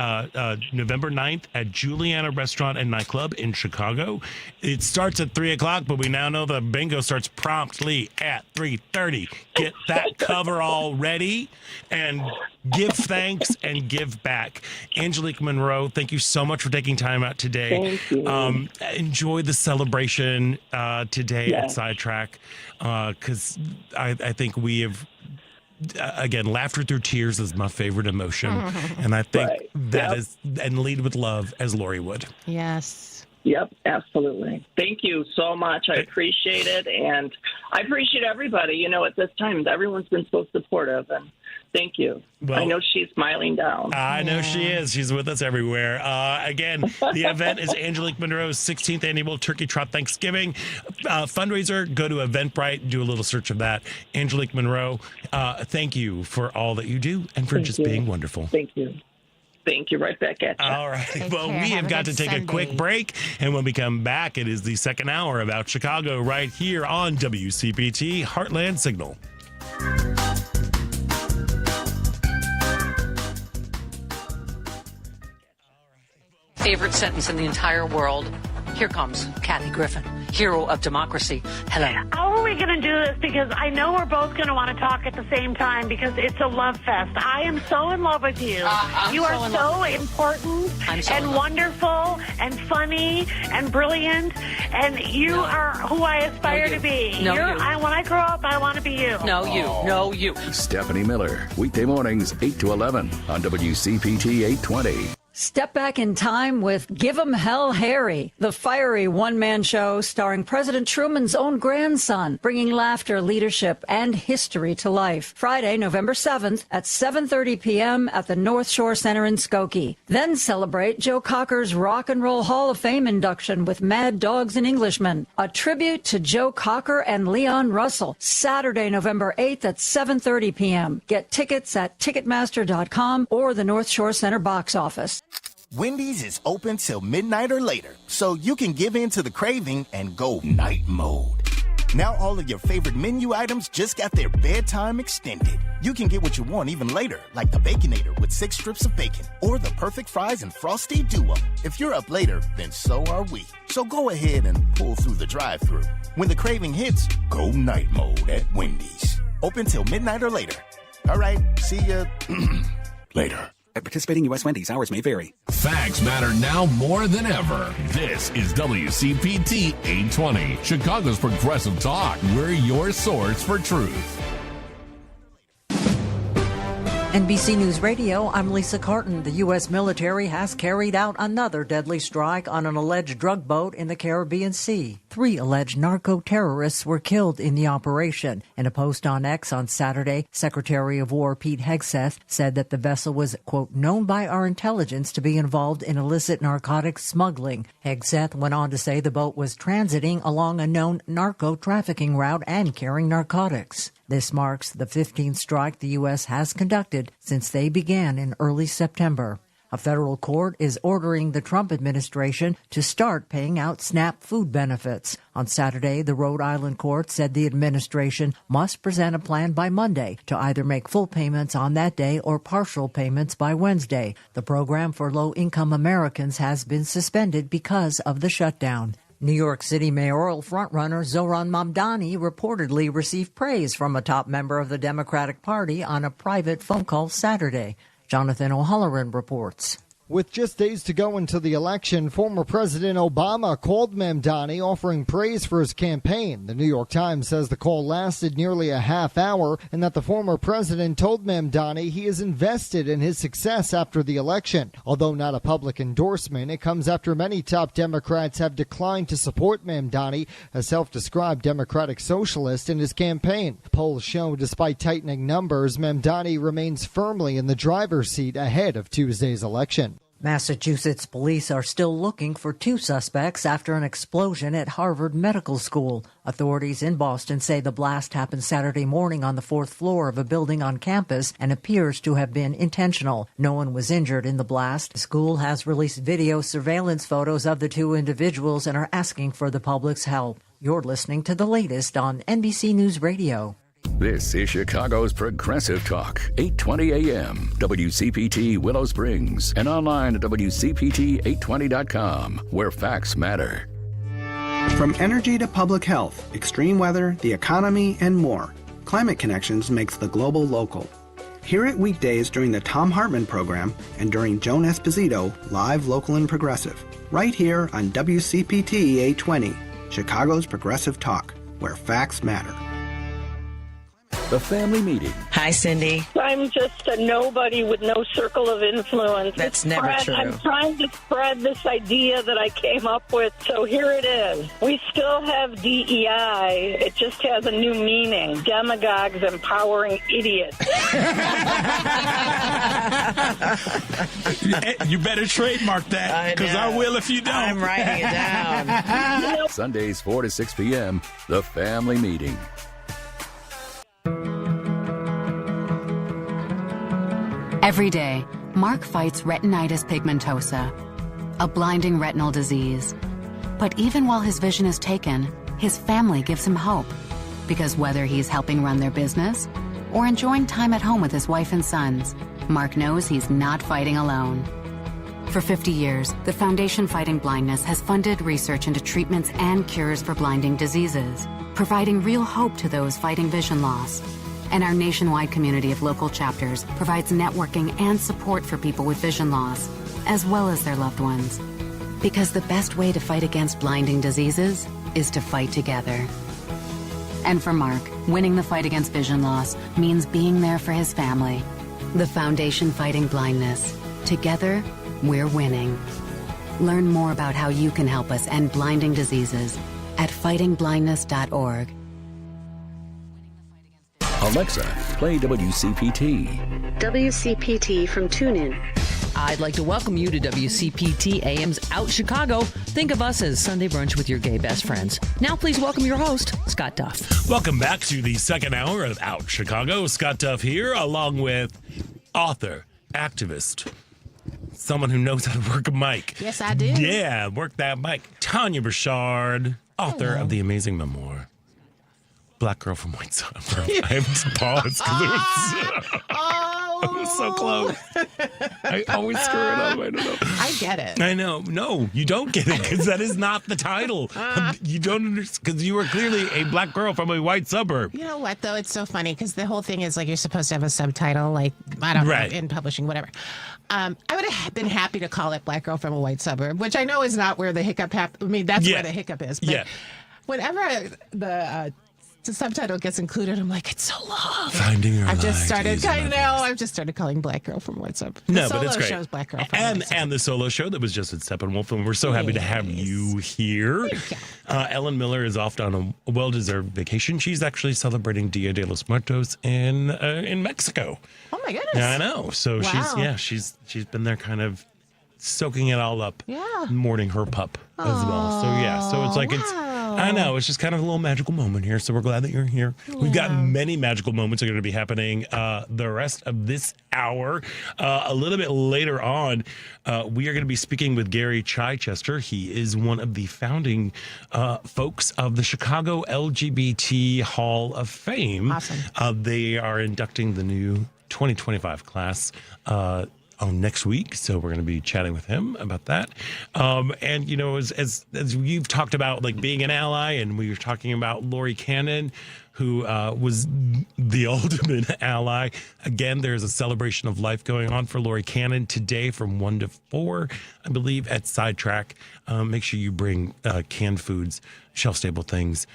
November 9th at Juliana Restaurant and Nightclub in Chicago. It starts at 3 o'clock, but we now know the bingo starts promptly at 3:30. Get that cover all ready and give thanks and give back. Angelique Munro, thank you so much for taking time out today. Thank you. Enjoy the celebration today at Sidetrack, because I think we have, again, laughter through tears is my favorite emotion. And I think that is, and lead with love as Lori would. Yes. Yep, absolutely. Thank you so much. I appreciate it. And I appreciate everybody. At this time, everyone's been so supportive. And thank you. Well, I know she's smiling down. I know she is. She's with us everywhere. Again, the event is Angelique Munro's 16th annual Turkey Trot Thanksgiving fundraiser. Go to Eventbrite, do a little search of that. Angelique Munro, thank you for all that you do and for being wonderful. Thank you. Thank you. Right back at you. All right. Well, we have got to take a quick break. And when we come back, it is the second hour of Out Chicago right here on WCPT Heartland Signal. Favorite sentence in the entire world. Here comes Kathy Griffin, hero of democracy. Hello. Oh, we going to do this? Because I know we're both going to want to talk at the same time because it's a love fest. I am so in love with you. You are so important and wonderful and funny and brilliant, and you are who I aspire to be. When I grow up, I want to be you. No, you. Stephanie Miller, weekday mornings 8 to 11 on WCPT 820. Step back in time with Give 'em Hell Harry, the fiery one-man show starring President Truman's own grandson, bringing laughter, leadership, and history to life. Friday, November 7th at 7:30 p.m. at the North Shore Center in Skokie. Then celebrate Joe Cocker's Rock and Roll Hall of Fame induction with Mad Dogs and Englishmen, a tribute to Joe Cocker and Leon Russell. Saturday, November 8th at 7:30 p.m. Get tickets at Ticketmaster.com or the North Shore Center box office. Wendy's is open till midnight or later, so you can give in to the craving and go night mode. Now all of your favorite menu items just got their bedtime extended. You can get what you want even later, like the Baconator with 6 strips of bacon, or the perfect fries and Frosty Duo. If you're up later, then so are we. So go ahead and pull through the drive-thru. When the craving hits, go night mode at Wendy's. Open till midnight or later. All right, see ya later. At participating U.S. Wendy's, hours may vary. Facts matter now more than ever. This is WCPT 820, Chicago's progressive talk. We're your source for truth. NBC News Radio, I'm Lisa Carton. The U.S. military has carried out another deadly strike on an alleged drug boat in the Caribbean Sea. 3 alleged narco-terrorists were killed in the operation. In a post on X on Saturday, Secretary of War Pete Hegseth said that the vessel was, quote, known by our intelligence to be involved in illicit narcotics smuggling. Hegseth went on to say the boat was transiting along a known narco-trafficking route and carrying narcotics. This marks the 15th strike the U.S. has conducted since they began in early September. A federal court is ordering the Trump administration to start paying out SNAP food benefits. On Saturday, the Rhode Island court said the administration must present a plan by Monday to either make full payments on that day or partial payments by Wednesday. The program for low-income Americans has been suspended because of the shutdown. New York City mayoral frontrunner Zohran Mamdani reportedly received praise from a top member of the Democratic Party on a private phone call Saturday. Jonathan O'Halloran reports. With just days to go until the election, former President Obama called Mamdani, offering praise for his campaign. The New York Times says the call lasted nearly a half hour and that the former president told Mamdani he is invested in his success after the election. Although not a public endorsement, it comes after many top Democrats have declined to support Mamdani, a self-described Democratic socialist, in his campaign. Polls show despite tightening numbers, Mamdani remains firmly in the driver's seat ahead of Tuesday's election. Massachusetts police are still looking for 2 suspects after an explosion at Harvard Medical School. Authorities in Boston say the blast happened Saturday morning on the 4th floor of a building on campus and appears to have been intentional. No one was injured in the blast. The school has released video surveillance photos of the 2 individuals and are asking for the public's help. You're listening to the latest on NBC News Radio. This is Chicago's Progressive Talk, 820 AM, WCPT Willow Springs, and online at WCPT820.com, where facts matter. From energy to public health, extreme weather, the economy, and more, Climate Connections makes the global local. Hear it weekdays during the Tom Hartman program and during Joan Esposito, live, local, and progressive, right here on WCPT 820, Chicago's Progressive Talk, where facts matter. The family meeting. Hi, Cindy. I'm just a nobody with no circle of influence. That's never true. I'm trying to spread this idea that I came up with, so here it is. We still have DEI. It just has a new meaning. Demagogues empowering idiots. You better trademark that, because I will if you don't. I'm writing it down. Sundays 4 to 6 p.m., The Family Meeting. Every day, Mark fights retinitis pigmentosa, a blinding retinal disease. But even while his vision is taken, his family gives him hope. Because whether he's helping run their business or enjoying time at home with his wife and sons, Mark knows he's not fighting alone. For 50 years, the Foundation Fighting Blindness has funded research into treatments and cures for blinding diseases, providing real hope to those fighting vision loss. And our nationwide community of local chapters provides networking and support for people with vision loss, as well as their loved ones. Because the best way to fight against blinding diseases is to fight together. And for Mark, winning the fight against vision loss means being there for his family. The Foundation Fighting Blindness. Together, we're winning. Learn more about how you can help us end blinding diseases at fightingblindness.org. Alexa, play WCPT. WCPT from TuneIn. I'd like to welcome you to WCPT AM's Out Chicago. Think of us as Sunday brunch with your gay best friends. Now please welcome your host, Scott Duff. Welcome back to the second hour of Out Chicago. Scott Duff here, along with author, activist, someone who knows how to work a mic. Yes, I do. Yeah, work that mic. Tania Richard, author of the amazing memoir, Black Girl from White Suburb. I have to pause because it was so close. I always screw it up. I don't know. I get it. I know. No, you don't get it because that is not the title. You don't understand because you are clearly a black girl from a white suburb. You know what, though? It's so funny because the whole thing is like you're supposed to have a subtitle, like, I don't know, in publishing, whatever. I would have been happy to call it Black Girl from a White Suburb, which I know is not where the hiccup happened. I mean, that's where the hiccup is. But whenever the subtitle gets included, I'm like, it's so long. Finding your I've just light. started. I know. I've just started calling Black Girl from White Suburb. No, but it's great. Show's Black Girl from and White Suburb. and the solo show that was just at Steppenwolf, and we're so happy to have you here. Ellen Miller is off on a well-deserved vacation. She's actually celebrating Dia de los Muertos in Mexico. Oh my goodness! Yeah, I know. So she's been there, kind of soaking it all up, mourning her pup as well. So it's like I know, it's just kind of a little magical moment here, so we're glad that you're here. Yeah. We've got many magical moments that are going to be happening the rest of this hour. A little bit later on, we are going to be speaking with Gary Chichester. He is one of the founding folks of the Chicago LGBT Hall of Fame. Awesome. They are inducting the new 2025 class next week, so we're going to be chatting with him about that. And you know, as you've talked about, like, being an ally, and we were talking about Lori Cannon, who was the ultimate ally. Again, there's a celebration of life going on for Lori Cannon today from 1 to 4, I believe, at Sidetrack. Make sure you bring canned foods, shelf-stable things,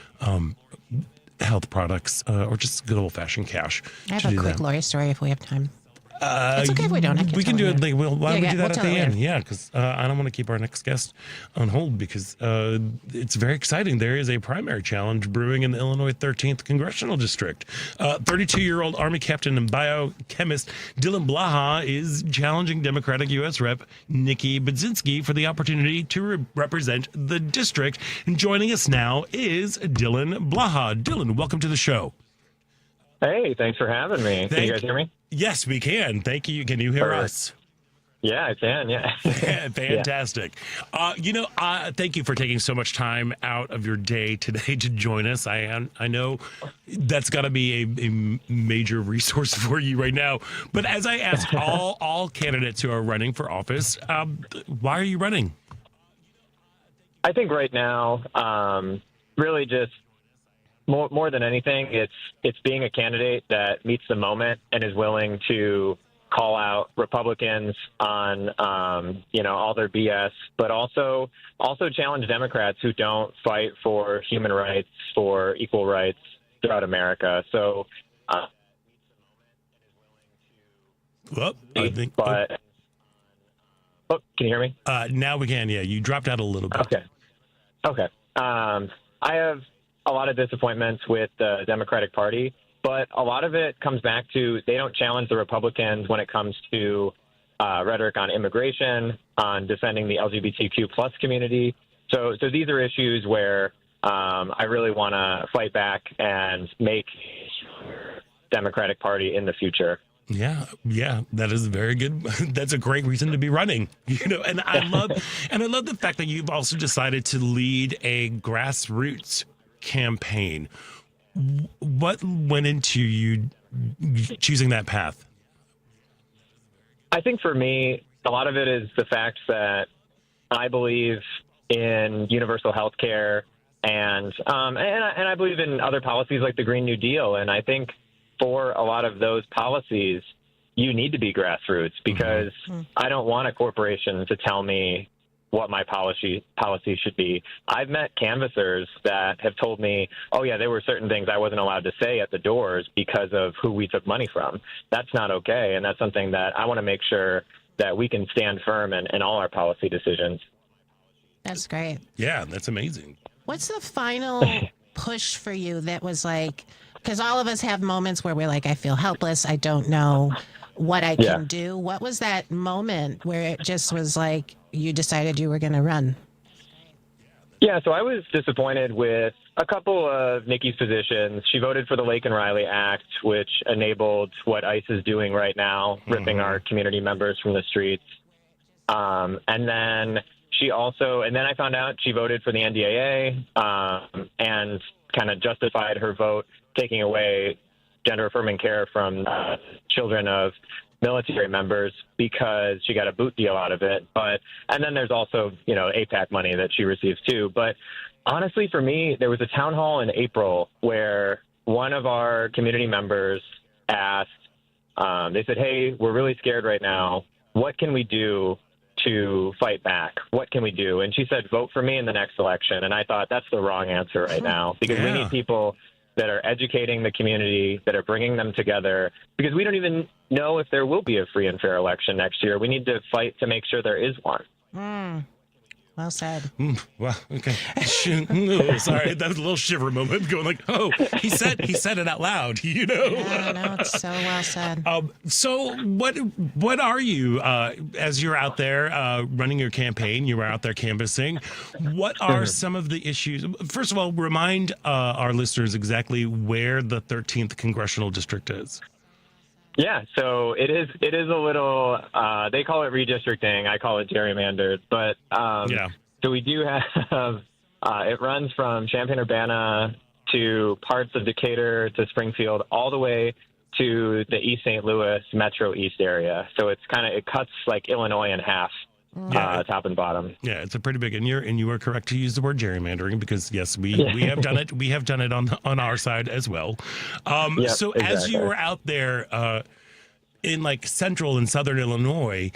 health products, or just good old-fashioned cash. I have a quick Lori story if we have time. It's okay if we don't. We can do it. Why don't we do that at the end? Yeah, because I don't want to keep our next guest on hold because it's very exciting. There is a primary challenge brewing in the Illinois 13th Congressional District. 32-year-old Army captain and biochemist Dylan Blaha is challenging Democratic U.S. Rep. Nikki Budzinski for the opportunity to represent the district. And joining us now is Dylan Blaha. Dylan, welcome to the show. Hey, thanks for having me. Can you guys hear me? Yes, we can. Thank you. Can you hear us? Yeah, I can. Yeah. Fantastic. Thank you for taking so much time out of your day today to join us. I know that's got to be a major resource for you right now. But as I ask all candidates who are running for office, why are you running? I think right now, really just more than anything, it's being a candidate that meets the moment and is willing to call out Republicans on all their BS, but also challenge Democrats who don't fight for human rights, for equal rights throughout America. So, I think. But can you hear me? Now we can. Yeah, you dropped out a little bit. Okay. I have a lot of disappointments with the Democratic Party, but a lot of it comes back to they don't challenge the Republicans when it comes to rhetoric on immigration, on defending the LGBTQ plus community. So these are issues where I really want to fight back and make Democratic Party in the future. Yeah, that is very good. That's a great reason to be running, and I love the fact that you've also decided to lead a grassroots campaign. What went into you choosing that path? I think for me, a lot of it is the fact that I believe in universal health care and I believe in other policies like the Green New Deal. And I think for a lot of those policies, you need to be grassroots because I don't want a corporation to tell me what my policy should be. I've met canvassers that have told me, oh, yeah, there were certain things I wasn't allowed to say at the doors because of who we took money from. That's not okay, and that's something that I want to make sure that we can stand firm in all our policy decisions. That's great. Yeah, that's amazing. What's the final push for you that was like, because all of us have moments where we're like, I feel helpless, I don't know what I can do. What was that moment where it just was like you decided you were going to run? Yeah, so I was disappointed with a couple of Nikki's positions. She voted for the Lake and Riley Act, which enabled what ICE is doing right now, ripping our community members from the streets. And then I found out she voted for the NDAA and kind of justified her vote taking away gender-affirming care from children of military members because she got a boot deal out of it. And then there's also, APAC money that she receives too. But honestly, for me, there was a town hall in April where one of our community members asked, they said, hey, we're really scared right now. What can we do to fight back? What can we do? And she said, vote for me in the next election. And I thought that's the wrong answer right now because we need people that are educating the community, that are bringing them together, because we don't even know if there will be a free and fair election next year. We need to fight to make sure there is one. Well said. Well, okay. Sorry, that was a little shiver moment going like, oh, he said it out loud, Yeah, no, it's so well said. So what are you, as you're out there running your campaign, you were out there canvassing, what are some of the issues? First of all, remind our listeners exactly where the 13th Congressional District is. Yeah, so it is a little, they call it redistricting. I call it gerrymandered. But so we do have, it runs from Champaign-Urbana to parts of Decatur to Springfield, all the way to the East St. Louis Metro East area. So it cuts like Illinois in half. Top and bottom. Yeah, it's a pretty big, and you are correct to use the word gerrymandering because yes, we have done it. We have done it on our side as well. So as you were out there in like central and southern Illinois,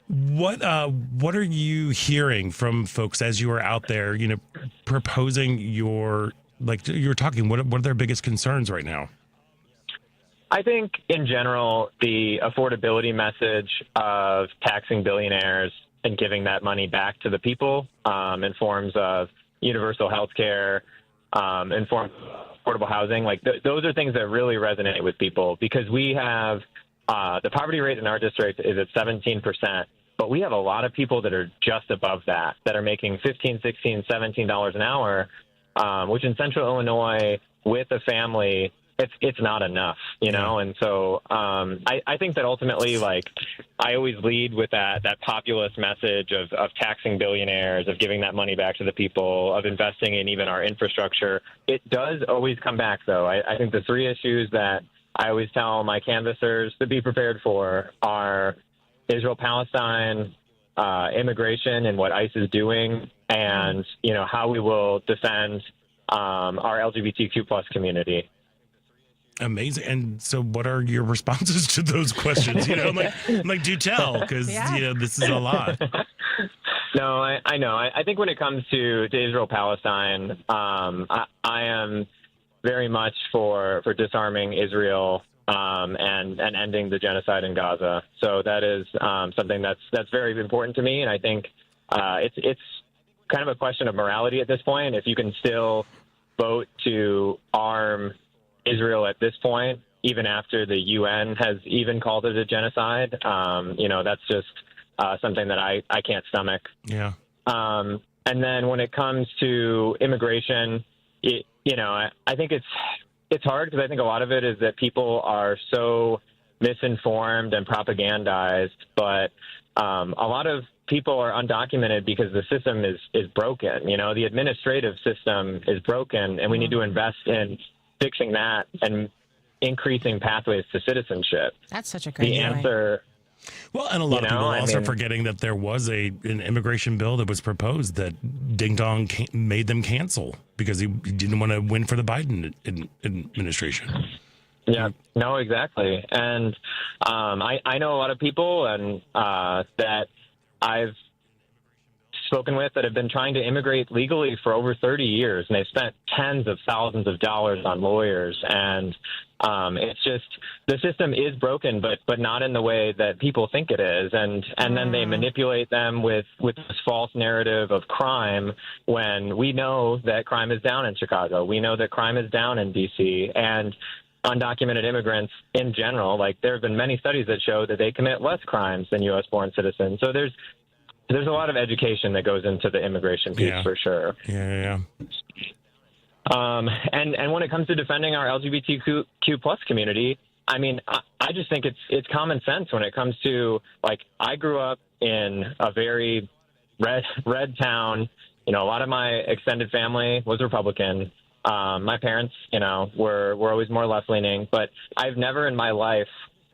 what are you hearing from folks as you were out there? Proposing you're talking. What are their biggest concerns right now? I think in general, the affordability message of taxing billionaires and giving that money back to the people in forms of universal health care, in forms of affordable housing. Like those are things that really resonate with people because we have the poverty rate in our district is at 17%, but we have a lot of people that are just above that are making $15, $16, $17 an hour, which in central Illinois with a family, it's not enough, And so I think that ultimately, like, I always lead with that populist message of taxing billionaires, of giving that money back to the people, of investing in even our infrastructure. It does always come back, though. I think the three issues that I always tell my canvassers to be prepared for are Israel-Palestine, immigration and what ICE is doing, and, how we will defend our LGBTQ plus community. Amazing. And so what are your responses to those questions? I'm like, do tell, because, this is a lot. No, I know. I think when it comes to Israel-Palestine, I am very much for disarming Israel and ending the genocide in Gaza. So that is something that's very important to me. And I think it's kind of a question of morality at this point. If you can still vote to arm Israel at this point, even after the UN has even called it a genocide, that's just something that I can't stomach. Yeah. And then when it comes to immigration, I think it's hard because I think a lot of it is that people are so misinformed and propagandized, but a lot of people are undocumented because the system is broken. The administrative system is broken, and we need to invest in fixing that and increasing pathways to citizenship. That's such a great answer. Well, and a lot of people also forgetting that there was an immigration bill that was proposed that Ding Dong made them cancel because he didn't want to win for the Biden administration. Yeah, no, exactly. And I know a lot of people and that I've spoken with that have been trying to immigrate legally for over 30 years, and they've spent tens of thousands of dollars on lawyers. And it's just the system is broken, but not in the way that people think it is. And then they manipulate them with this false narrative of crime when we know that crime is down in Chicago. We know that crime is down in D.C. and undocumented immigrants in general. Like, there have been many studies that show that they commit less crimes than U.S.-born citizens. So there's a lot of education that goes into the immigration piece for sure. Yeah. And when it comes to defending our LGBTQ plus community, I mean, I just think it's common sense when it comes to, like, I grew up in a very red town. You know, a lot of my extended family was Republican. My parents, were always more left-leaning, but I've never in my life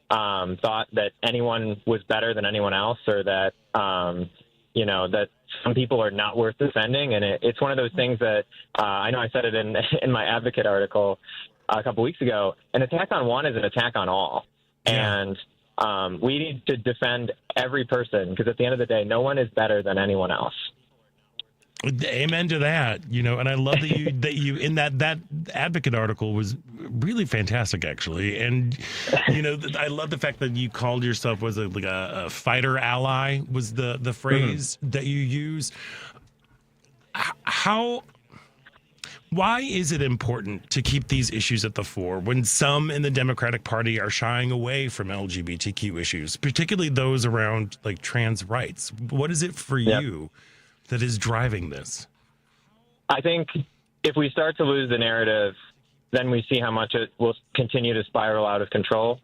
thought that anyone was better than anyone else, or that that some people are not worth defending. And it's one of those things that I know I said it in my Advocate article a couple weeks ago. An attack on one is an attack on all. Yeah. And we need to defend every person, because at the end of the day, no one is better than anyone else. Amen to that. And I love that you in that Advocate article was really fantastic, actually. And I love the fact that you called yourself a fighter ally was the phrase that you use. Why is it important to keep these issues at the fore when some in the Democratic Party are shying away from LGBTQ issues, particularly those around like trans rights? What is it for you that is driving this? I think if we start to lose the narrative, then we see how much it will continue to spiral out of control.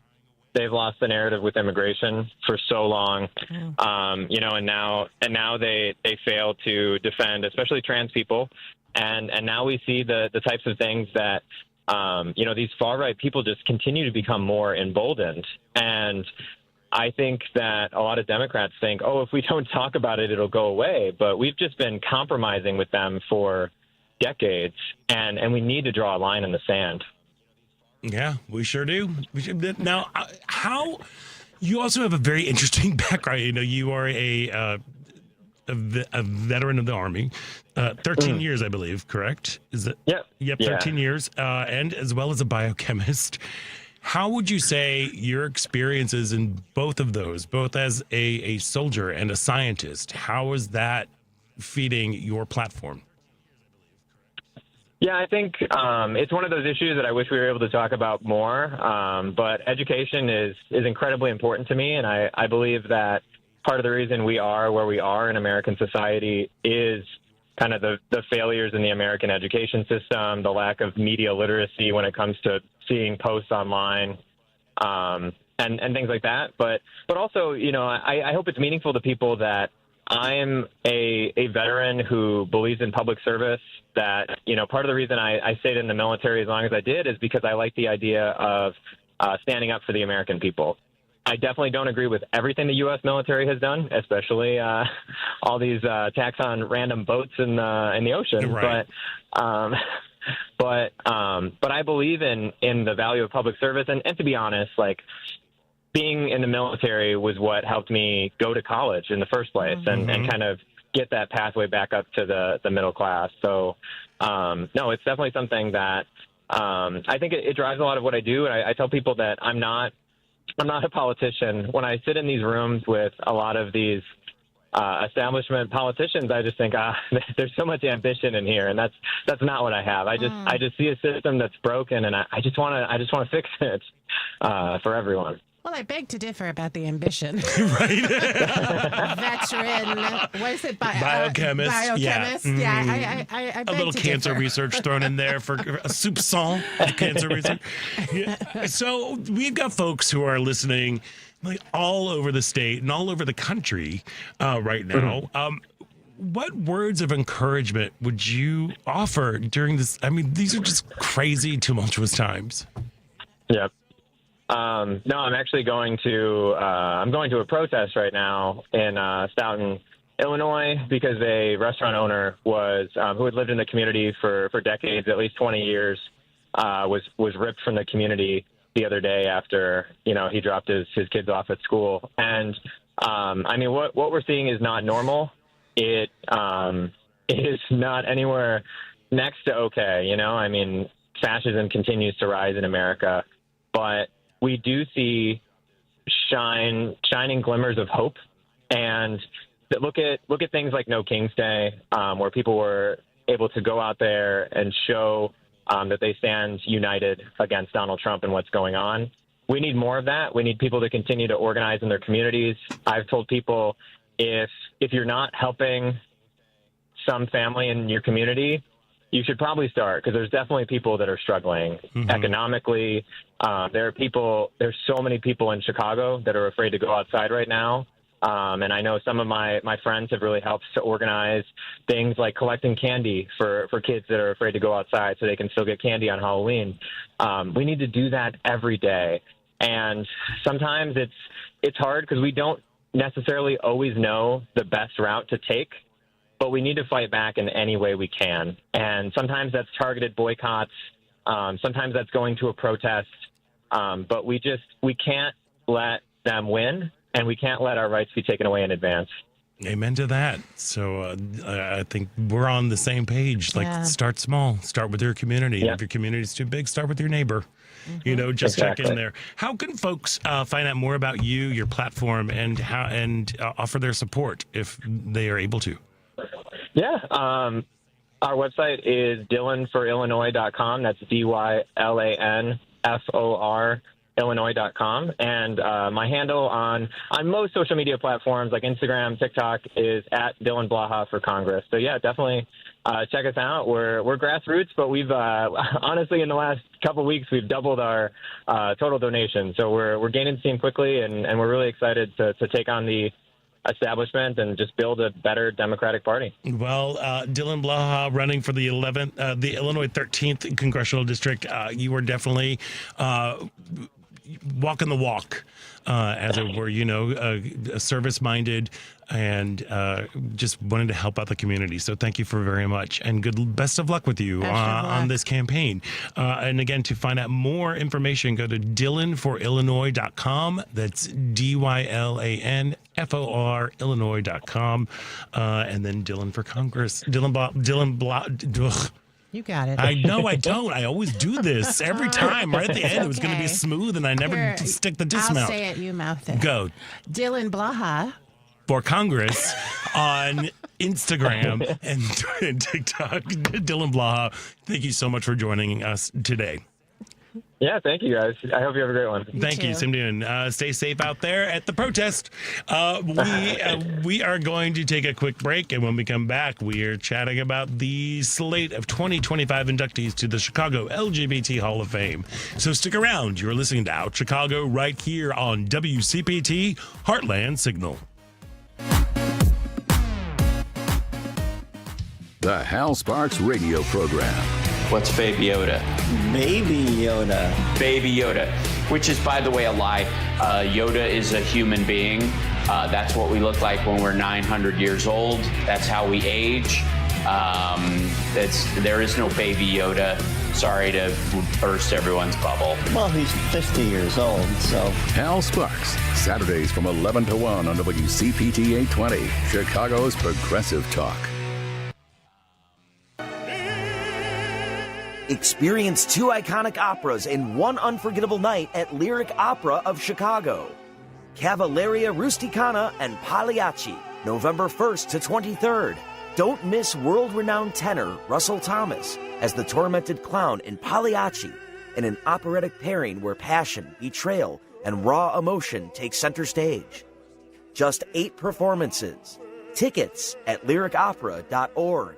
They've lost the narrative with immigration for so long, and now they fail to defend, especially trans people. And now we see the types of things that, these far-right people just continue to become more emboldened. And I think that a lot of Democrats think, if we don't talk about it, it'll go away. But we've just been compromising with them for decades, and we need to draw a line in the sand. Yeah, we sure do. Now, how you also have a very interesting background. You are a veteran of the Army, 13 years, I believe, correct? Is it? Yep, 13 years, and as well as a biochemist. How would you say your experiences in both of those, both as a soldier and a scientist, how is that feeding your platform? Yeah, I think it's one of those issues that I wish we were able to talk about more. But education is incredibly important to me, and I believe that part of the reason we are where we are in American society is kind of the failures in the American education system, the lack of media literacy when it comes to seeing posts online, and things like that. But also, I hope it's meaningful to people that I'm a veteran who believes in public service, that, part of the reason I stayed in the military as long as I did is because I like the idea of standing up for the American people. I definitely don't agree with everything the U.S. military has done, especially all these attacks on random boats in the ocean. Right. But I believe in the value of public service. And to be honest, like, being in the military was what helped me go to college in the first place and kind of get that pathway back up to the middle class. So, no, it's definitely something that I think it drives a lot of what I do. And I tell people that I'm not a politician. When I sit in these rooms with a lot of these establishment politicians, I just think, there's so much ambition in here, and that's not what I have. I just see a system that's broken, and I just want to fix it for everyone. Well, I beg to differ about the ambition. Right. Veteran, what is it? Biochemist. Biochemist. Yeah. I beg a little to cancer differ. research thrown in there for a soupçon of cancer research. Yeah. So we've got folks who are listening like all over the state and all over the country right now. What words of encouragement would you offer during this? I mean, these are just crazy, tumultuous times. Yeah. No, I'm actually going to a protest right now in Stoughton, Illinois, because a restaurant owner who had lived in the community for decades, at least 20 years, was ripped from the community the other day after he dropped his kids off at school. And I mean, what we're seeing is not normal. It is not anywhere next to okay. I mean, fascism continues to rise in America, but we do see shining glimmers of hope. And look at things like No King's Day, where people were able to go out there and show that they stand united against Donald Trump and what's going on. We need more of that. We need people to continue to organize in their communities. I've told people if you're not helping some family in your community, you should probably start, because there's definitely people that are struggling economically. There's so many people in Chicago that are afraid to go outside right now. And I know some of my friends have really helped to organize things like collecting candy for kids that are afraid to go outside so they can still get candy on Halloween. We need to do that every day. And sometimes it's hard because we don't necessarily always know the best route to take, but we need to fight back in any way we can. And sometimes that's targeted boycotts. Sometimes that's going to a protest. But we can't let them win, and we can't let our rights be taken away in advance. Amen to that. So I think we're on the same page. Start small. Start with your community. Yeah. If your community is too big, start with your neighbor. Just Exactly. check in there. How can folks find out more about you, your platform, and offer their support if they are able to? Yeah. Our website is DylanForIllinois.com. That's DYLANFOR Illinois.com. And my handle on most social media platforms like Instagram, TikTok is at Dylan Blaha for Congress. So yeah, definitely check us out. We're grassroots, but we've honestly in the last couple weeks we've doubled our total donation. So we're gaining steam quickly, and we're really excited to take on the establishment and just build a better Democratic Party. Well, Dylan Blaha running for the Illinois 13th Congressional District. You are definitely walking the walk, as it were, service-minded and just wanted to help out the community. So thank you for very much, and best of luck with you on this campaign. And again, to find out more information, go to DylanForIllinois.com. That's DYLANFOR Illinois.com. And then Dylan for Congress. Dylan. You got it. I know I don't. I always do this every time. Right at the end, it was going to be smooth, and I never stick the dismount. I'll say it, you mouth it. Go. Dylan Blaha For Congress on Instagram and TikTok. Dylan Blaha, thank you so much for joining us today. Yeah, thank you, guys. I hope you have a great one. Thank you, Simdian. Stay safe out there at the protest. We are going to take a quick break, and when we come back, we are chatting about the slate of 2025 inductees to the Chicago LGBT Hall of Fame. So stick around. You're listening to Out Chicago right here on WCPT Heartland Signal. The Hal Sparks radio program. What's Baby Yoda? Baby Yoda. Baby Yoda, which is, by the way, a lie. Yoda is a human being. That's what we look like when we're 900 years old. That's how we age. There is no Baby Yoda. Sorry to burst everyone's bubble. Well, he's 50 years old, so. Hal Sparks, Saturdays from 11 to 1 on WCPT 820, Chicago's Progressive Talk. Experience two iconic operas in one unforgettable night at Lyric Opera of Chicago. Cavalleria Rusticana and Pagliacci, November 1st to 23rd. Don't miss world-renowned tenor Russell Thomas as the tormented clown in Pagliacci, in an operatic pairing where passion, betrayal, and raw emotion take center stage. Just 8 performances. Tickets at lyricopera.org.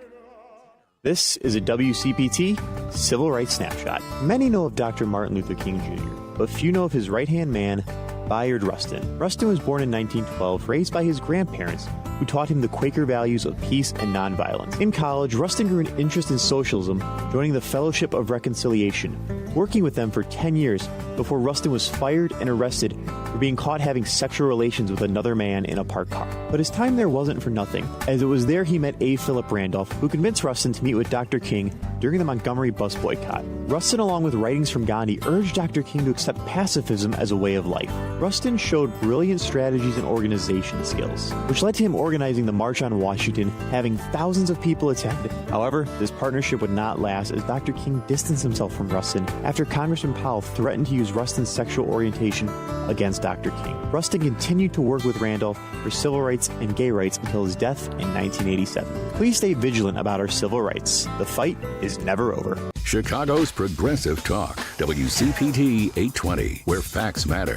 This is a WCPT Civil Rights Snapshot. Many know of Dr. Martin Luther King Jr., but few know of his right-hand man, Bayard Rustin. Rustin was born in 1912, raised by his grandparents, who taught him the Quaker values of peace and nonviolence. In college, Rustin grew an interest in socialism, joining the Fellowship of Reconciliation, working with them for 10 years before Rustin was fired and arrested for being caught having sexual relations with another man in a parked car. But his time there wasn't for nothing, as it was there he met A. Philip Randolph, who convinced Rustin to meet with Dr. King during the Montgomery bus boycott. Rustin, along with writings from Gandhi, urged Dr. King to accept pacifism as a way of life. Rustin showed brilliant strategies and organization skills, which led to him organizing the March on Washington, having thousands of people attend. However, this partnership would not last, as Dr. King distanced himself from Rustin after Congressman Powell threatened to use Rustin's sexual orientation against Dr. King. Rustin continued to work with Randolph for civil rights and gay rights until his death in 1987. Please stay vigilant about our civil rights. The fight is never over. Chicago's Progressive Talk, WCPT 820, where facts matter.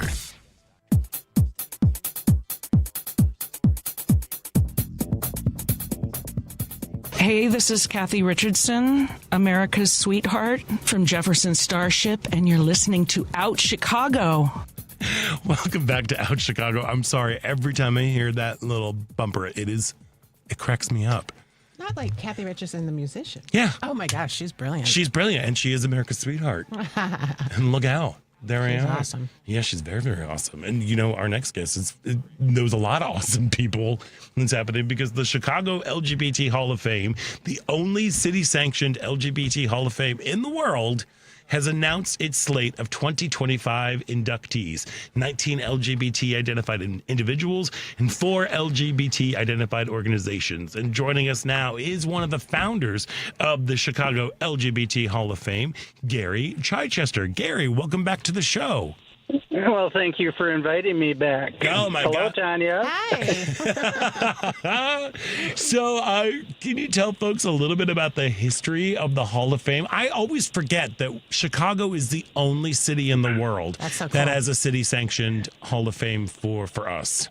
Hey, this is Kathy Richardson, America's sweetheart from Jefferson Starship, and you're listening to Out Chicago. Welcome back to Out Chicago. I'm sorry, every time I hear that little bumper, it cracks me up. Not like Kathy Richardson, the musician. Yeah. Oh my gosh, she's brilliant. She's brilliant, and she is America's sweetheart. And look out. There She's I am. awesome. Yeah, she's very, very awesome. And, our next guest knows a lot of awesome people that's happening, because the Chicago LGBT Hall of Fame, the only city-sanctioned LGBT Hall of Fame in the world, has announced its slate of 2025 inductees, 19 LGBT-identified individuals and 4 LGBT-identified organizations. And joining us now is one of the founders of the Chicago LGBT Hall of Fame, Gary Chichester. Gary, welcome back to the show. Well, thank you for inviting me back. Oh, my Hello, God. Tanya. Hi. So, can you tell folks a little bit about the history of the Hall of Fame? I always forget that Chicago is the only city in the world that has a city-sanctioned Hall of Fame for us.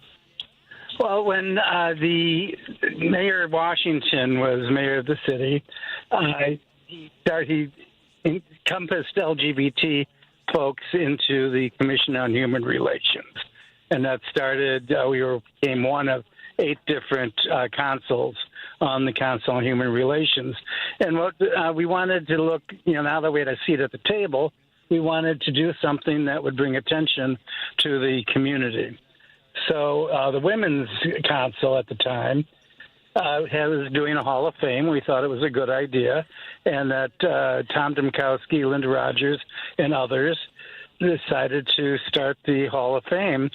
Well, when the mayor of Washington was mayor of the city, he encompassed LGBT folks into the Commission on Human Relations. And that started, we became one of 8 different consuls on the Council on Human Relations. And what we wanted to look, now that we had a seat at the table, we wanted to do something that would bring attention to the community. So the Women's Council at the time was doing a Hall of Fame. We thought it was a good idea, and that Tom Domkowski, Linda Rogers, and others decided to start the Hall of Fame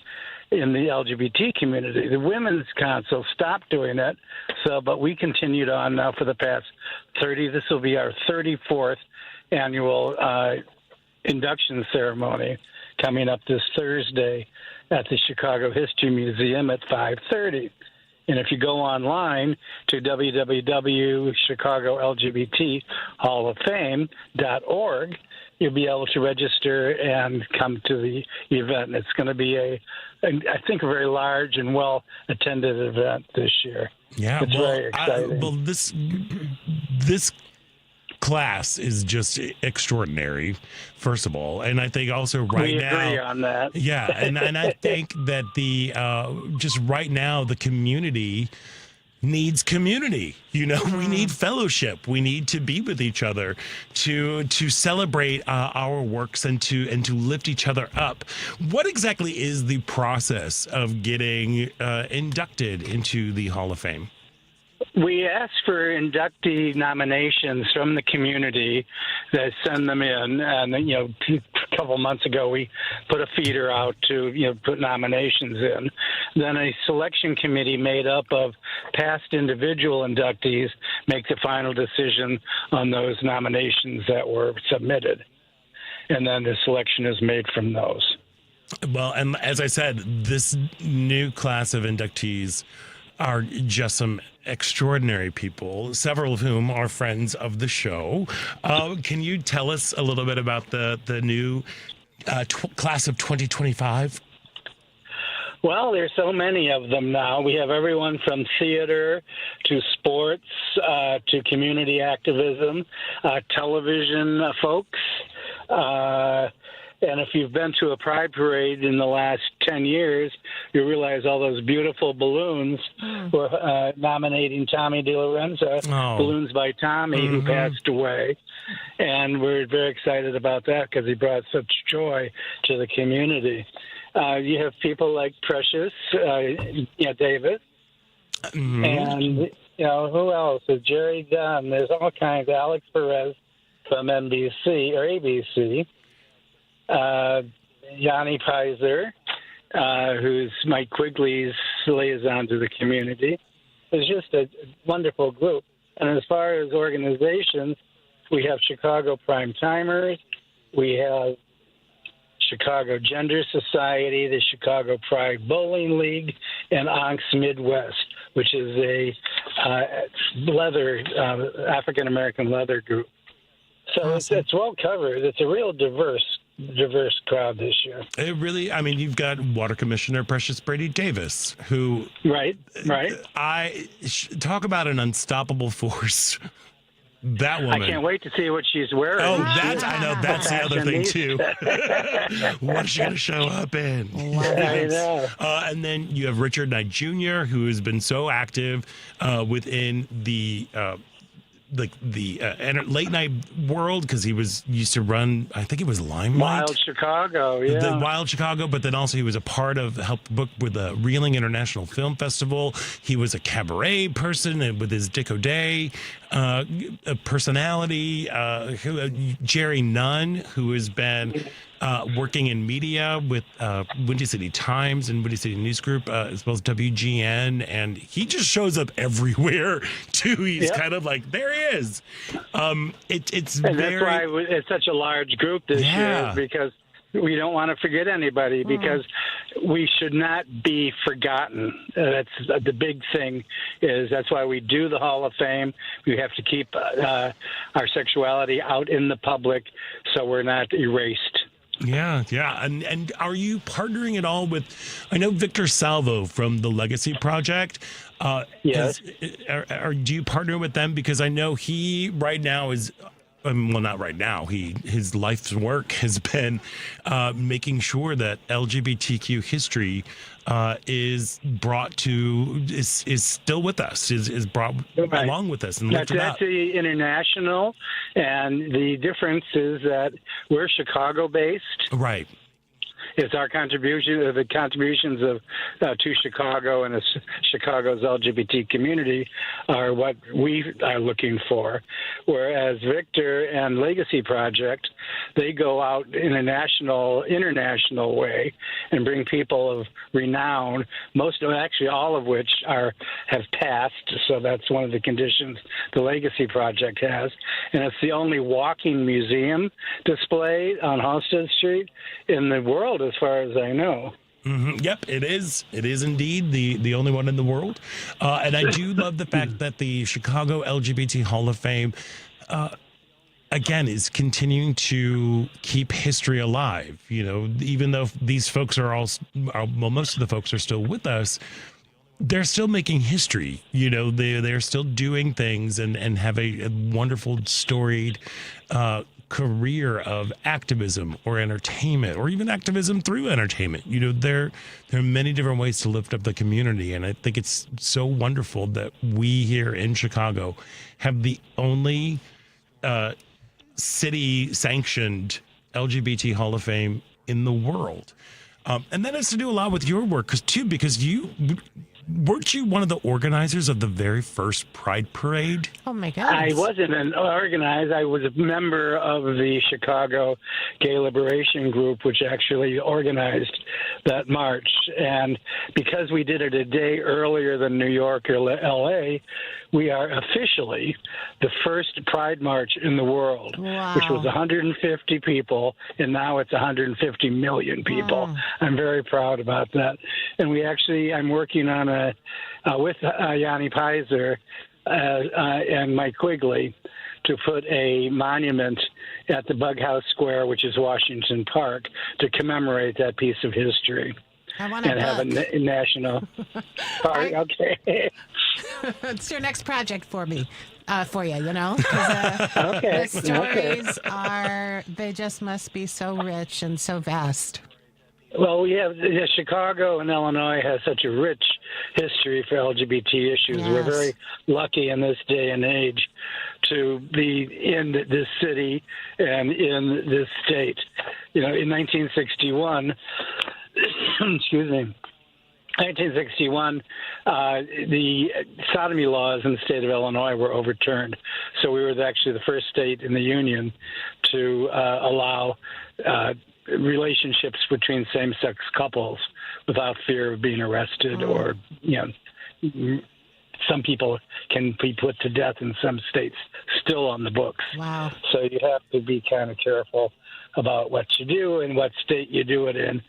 in the LGBT community. The Women's Council stopped doing it, but we continued on now for the past 30. This will be our 34th annual induction ceremony coming up this Thursday at the Chicago History Museum at 5:30. And if you go online to www.chicagolgbthalloffame.org, you'll be able to register and come to the event. It's going to be I think, a very large and well-attended event this year. Yeah, it's very exciting. This class is just extraordinary, first of all, and I think also we agree on that. Yeah, and I think that just right now the community needs community. We need fellowship. We need to be with each other, to celebrate our works and to lift each other up. What exactly is the process of getting inducted into the Hall of Fame? We ask for inductee nominations from the community that send them in. And, a couple months ago, we put a feeder out to, put nominations in. Then a selection committee made up of past individual inductees make the final decision on those nominations that were submitted. And then the selection is made from those. Well, and as I said, this new class of inductees are just some extraordinary people, several of whom are friends of the show. Can you tell us a little bit about the new class of 2025? Well, there's so many of them now. We have everyone from theater to sports to community activism, television folks, And if you've been to a pride parade in the last 10 years, you realize all those beautiful balloons were nominating Tommy DeLorenzo, Balloons by Tommy, who passed away. And we're very excited about that because he brought such joy to the community. You have people like Precious, Davis, and, who else? Jerry Dunn. There's all kinds. Alex Perez from NBC or ABC. Yanni Peiser, who's Mike Quigley's liaison to the community. It's just a wonderful group. And as far as organizations, we have Chicago Prime Timers, we have Chicago Gender Society, the Chicago Pride Bowling League, and Onks Midwest, which is a African-American leather group. So it's well covered. It's a real diverse crowd this year. It really, you've got Water Commissioner Precious Brady Davis, who... Right. Talk about an unstoppable force. That woman. I can't wait to see what she's wearing. Oh, that's the other thing, too. What is she going to show up in? I know. And then you have Richard Knight Jr., who has been so active within the... late night world, because he used to run, I think it was Limelight. Wild Chicago, yeah. The Wild Chicago, but then also he was a part of, helped book with the Reeling International Film Festival. He was a cabaret person and with his Dick O'Day personality. Jerry Nunn, who has been working in media with Windy City Times and Windy City News Group, as well as WGN, and he just shows up everywhere too. He's kind of like, there he is. It's and that's why it's such a large group this year, because we don't want to forget anybody, because we should not be forgotten. That's the big thing. That's why we do the Hall of Fame. We have to keep our sexuality out in the public so we're not erased. Yeah. And are you partnering at all with, I know Victor Salvo from the Legacy Project. Yes. Do you partner with them? Because I know he right now is, well, not right now. His life's work has been making sure that LGBTQ history is still with us, is brought along with us and lifted up. That's the international, and the difference is that we're Chicago-based. Right. It's our contribution, the contributions of to Chicago and Chicago's LGBT community are what we are looking for. Whereas Victor and Legacy Project, they go out in a international way and bring people of renown. All of which have passed. So that's one of the conditions the Legacy Project has, and it's the only walking museum display on Halsted Street in the world, as far as I know. Mm-hmm. Yep, it is. It is indeed the only one in the world. And I do love the fact that the Chicago LGBT Hall of Fame, again, is continuing to keep history alive. Even though these folks most of the folks are still with us, they're still making history. They're still doing things and have a wonderful, storied career of activism or entertainment, or even activism through entertainment. There are many different ways to lift up the community, and I think it's so wonderful that we here in Chicago have the only city-sanctioned LGBT Hall of Fame in the world. And that has to do a lot with your work, because weren't you one of the organizers of the very first Pride Parade? Oh, my God. I wasn't an organizer. I was a member of the Chicago Gay Liberation Group, which actually organized that march. And because we did it a day earlier than New York or L.A., we are officially the first Pride March in the world, which was 150 people, and now it's 150 million people. I'm very proud about that. And I'm working on with Yanni Peiser and Mike Quigley to put a monument at the Bughouse Square, which is Washington Park, to commemorate that piece of history. I want to have a national park. Okay. It's your next project for me. for you, you know? 'Cause, Okay. the stories they just must be so rich and so vast. Well, we have Chicago and Illinois has such a rich history for LGBT issues. Yes. We're very lucky in this day and age to be in this city and in this state. You know, in 1961, excuse me. 1961, the sodomy laws in the state of Illinois were overturned. So we were actually the first state in the union to allow relationships between same-sex couples without fear of being arrested or, some people can be put to death in some states still on the books. Wow. So you have to be kind of careful about what you do and what state you do it in.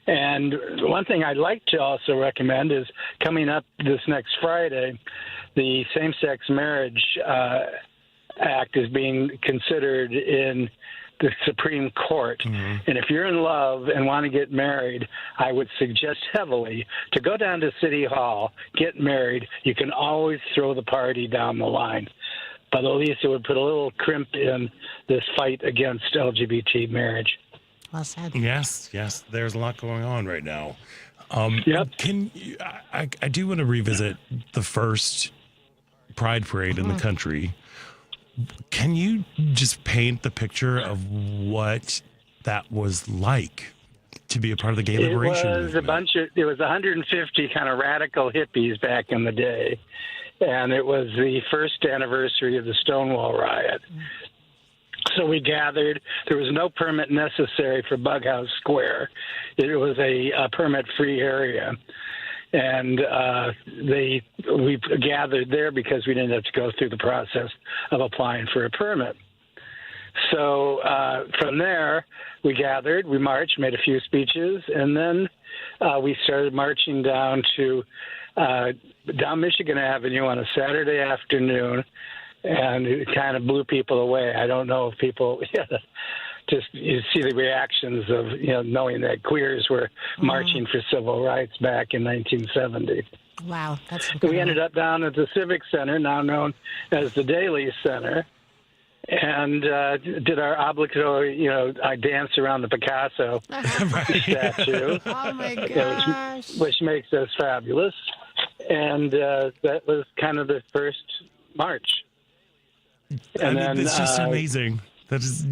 And one thing I'd like to also recommend is coming up this next Friday, the Same-Sex Marriage Act is being considered in the Supreme Court. Mm-hmm. And if you're in love and want to get married, I would suggest heavily to go down to City Hall, get married. You can always throw the party down the line. But at least it would put a little crimp in this fight against LGBT marriage. Well said. Yes. There's a lot going on right now. Yep. I do want to revisit the first Pride Parade in the country. Can you just paint the picture of what that was like to be a part of the gay liberation movement? It was 150 kind of radical hippies back in the day, and it was the first anniversary of the Stonewall riot. So we gathered. There was no permit necessary for Bughouse Square. It was a permit-free area. And we gathered there because we didn't have to go through the process of applying for a permit. So from there, we gathered, we marched, made a few speeches, and then we started marching down Michigan Avenue on a Saturday afternoon, and it kind of blew people away. I don't know if people just you see the reactions of knowing that queers were marching for civil rights back in 1970. Wow, that's incredible. We ended up down at the Civic Center, now known as the Daly Center, and did our obligatory, I danced around the Picasso statue. Oh my gosh! Which makes us fabulous, and that was kind of the first march. And then it's just amazing. That is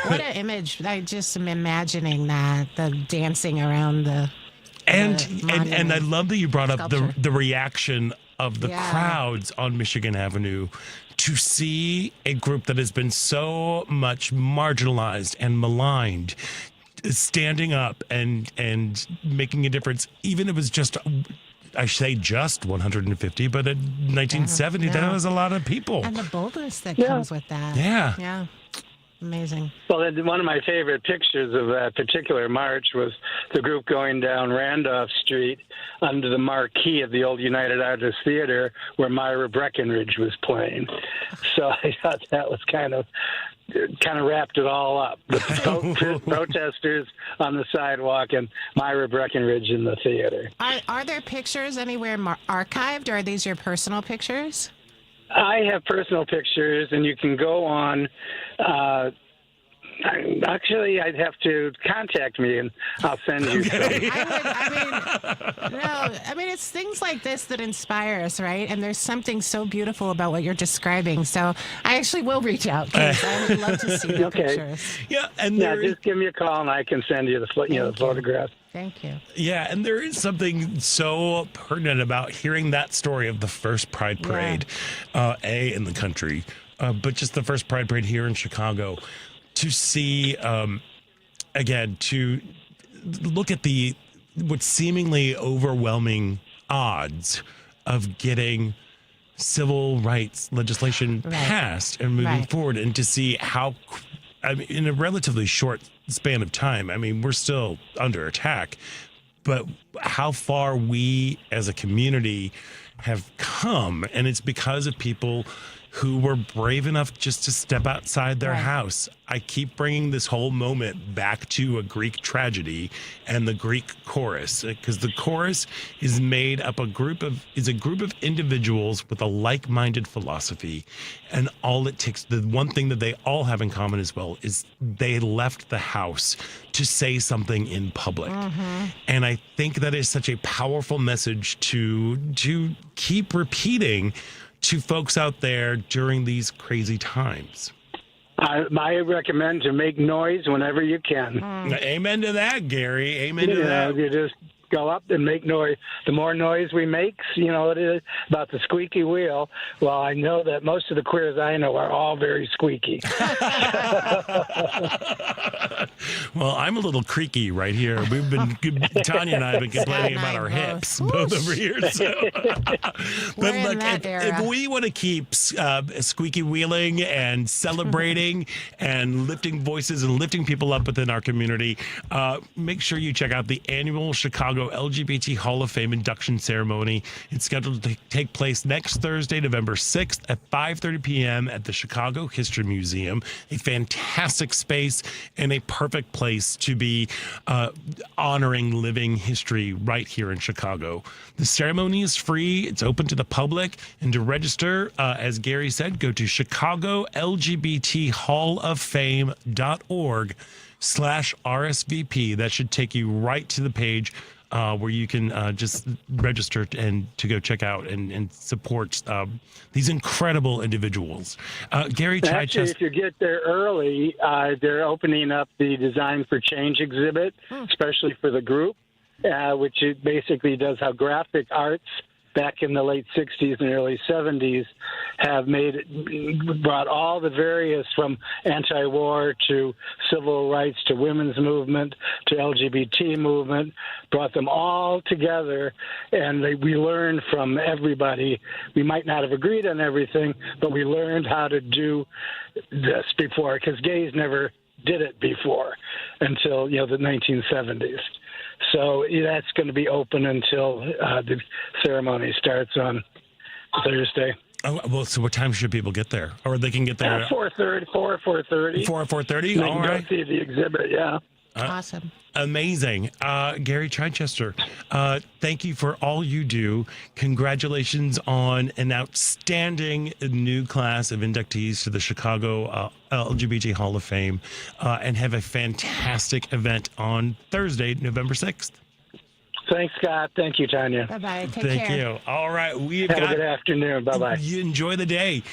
what an image! I just am imagining the dancing around the and I love that you brought up sculpture. the reaction of the crowds on Michigan Avenue to see a group that has been so much marginalized and maligned standing up and making a difference. Even if it was just, I say just 150, but in 1970, that was a lot of people. And the boldness that comes with that. Yeah. Amazing. Well, one of my favorite pictures of that particular march was the group going down Randolph Street under the marquee of the old United Artists Theater where Myra Breckinridge was playing. So I thought that was kind of wrapped it all up. The protesters on the sidewalk and Myra Breckinridge in the theater. Are there pictures anywhere archived, or are these your personal pictures? I have personal pictures, and you can go on. Actually, I'd have to contact me, and I'll send you some. I mean, it's things like this that inspire us, right? And there's something so beautiful about what you're describing. So I actually will reach out, because I would love to see the pictures. Yeah, and just give me a call, and I can send you the photograph. Thank you. Yeah, and there is something so pertinent about hearing that story of the first Pride Parade, in the country, but just the first Pride Parade here in Chicago, to see, again, to look at what seemingly overwhelming odds of getting civil rights legislation passed and moving forward, and to see how, in a relatively short span of time, we're still under attack, but how far we as a community have come. And it's because of people who were brave enough just to step outside their house. I keep bringing this whole moment back to a Greek tragedy and the Greek chorus, because the chorus is made up a group of individuals with a like-minded philosophy, and all it takes, the one thing that they all have in common as well, is they left the house to say something in public. And I think that is such a powerful message to keep repeating to folks out there during these crazy times. I recommend to make noise whenever you can. Amen to that, Gary. Amen to that. You just go up and make noise. The more noise we make, it is about the squeaky wheel. Well, I know that most of the queers I know are all very squeaky. Well, I'm a little creaky right here. Tanya and I have been complaining about our hips both over here. So. But look, if we want to keep squeaky wheeling and celebrating and lifting voices and lifting people up within our community, make sure you check out the annual Chicago LGBT Hall of Fame induction ceremony. It's scheduled to take place next Thursday, November 6th at 5:30 p.m. at the Chicago History Museum. A fantastic space and a perfect place to be honoring living history right here in Chicago. The ceremony is free. It's open to the public. And to register, as Gary said, go to ChicagoLGBTHallOfFame.org/RSVP. That should take you right to the page where you can just register and to go check out and support these incredible individuals. Gary Actually, Chichester. if you get there early, they're opening up the Design for Change exhibit, especially for the group, which it basically does how graphic arts back in the late 60s and early 70s have brought all the various, from anti-war to civil rights to women's movement to LGBT movement, brought them all together, and we learned from everybody. We might not have agreed on everything, but we learned how to do this before, because gays never did it before until the 1970s. So that's going to be open until the ceremony starts on Thursday. Oh, well, so what time should people get there? Or they can get there? 4:30. 4:30. 4:30? They All can right. go see the exhibit, yeah. Awesome. Amazing. Gary Chichester, thank you for all you do. Congratulations on an outstanding new class of inductees to the Chicago LGBT Hall of Fame, and have a fantastic event on Thursday, November 6th. Thanks, Scott. Thank you, Tanya. Bye-bye. Take Thank care. you. All right. Have a good afternoon. Bye-bye. You enjoy the day.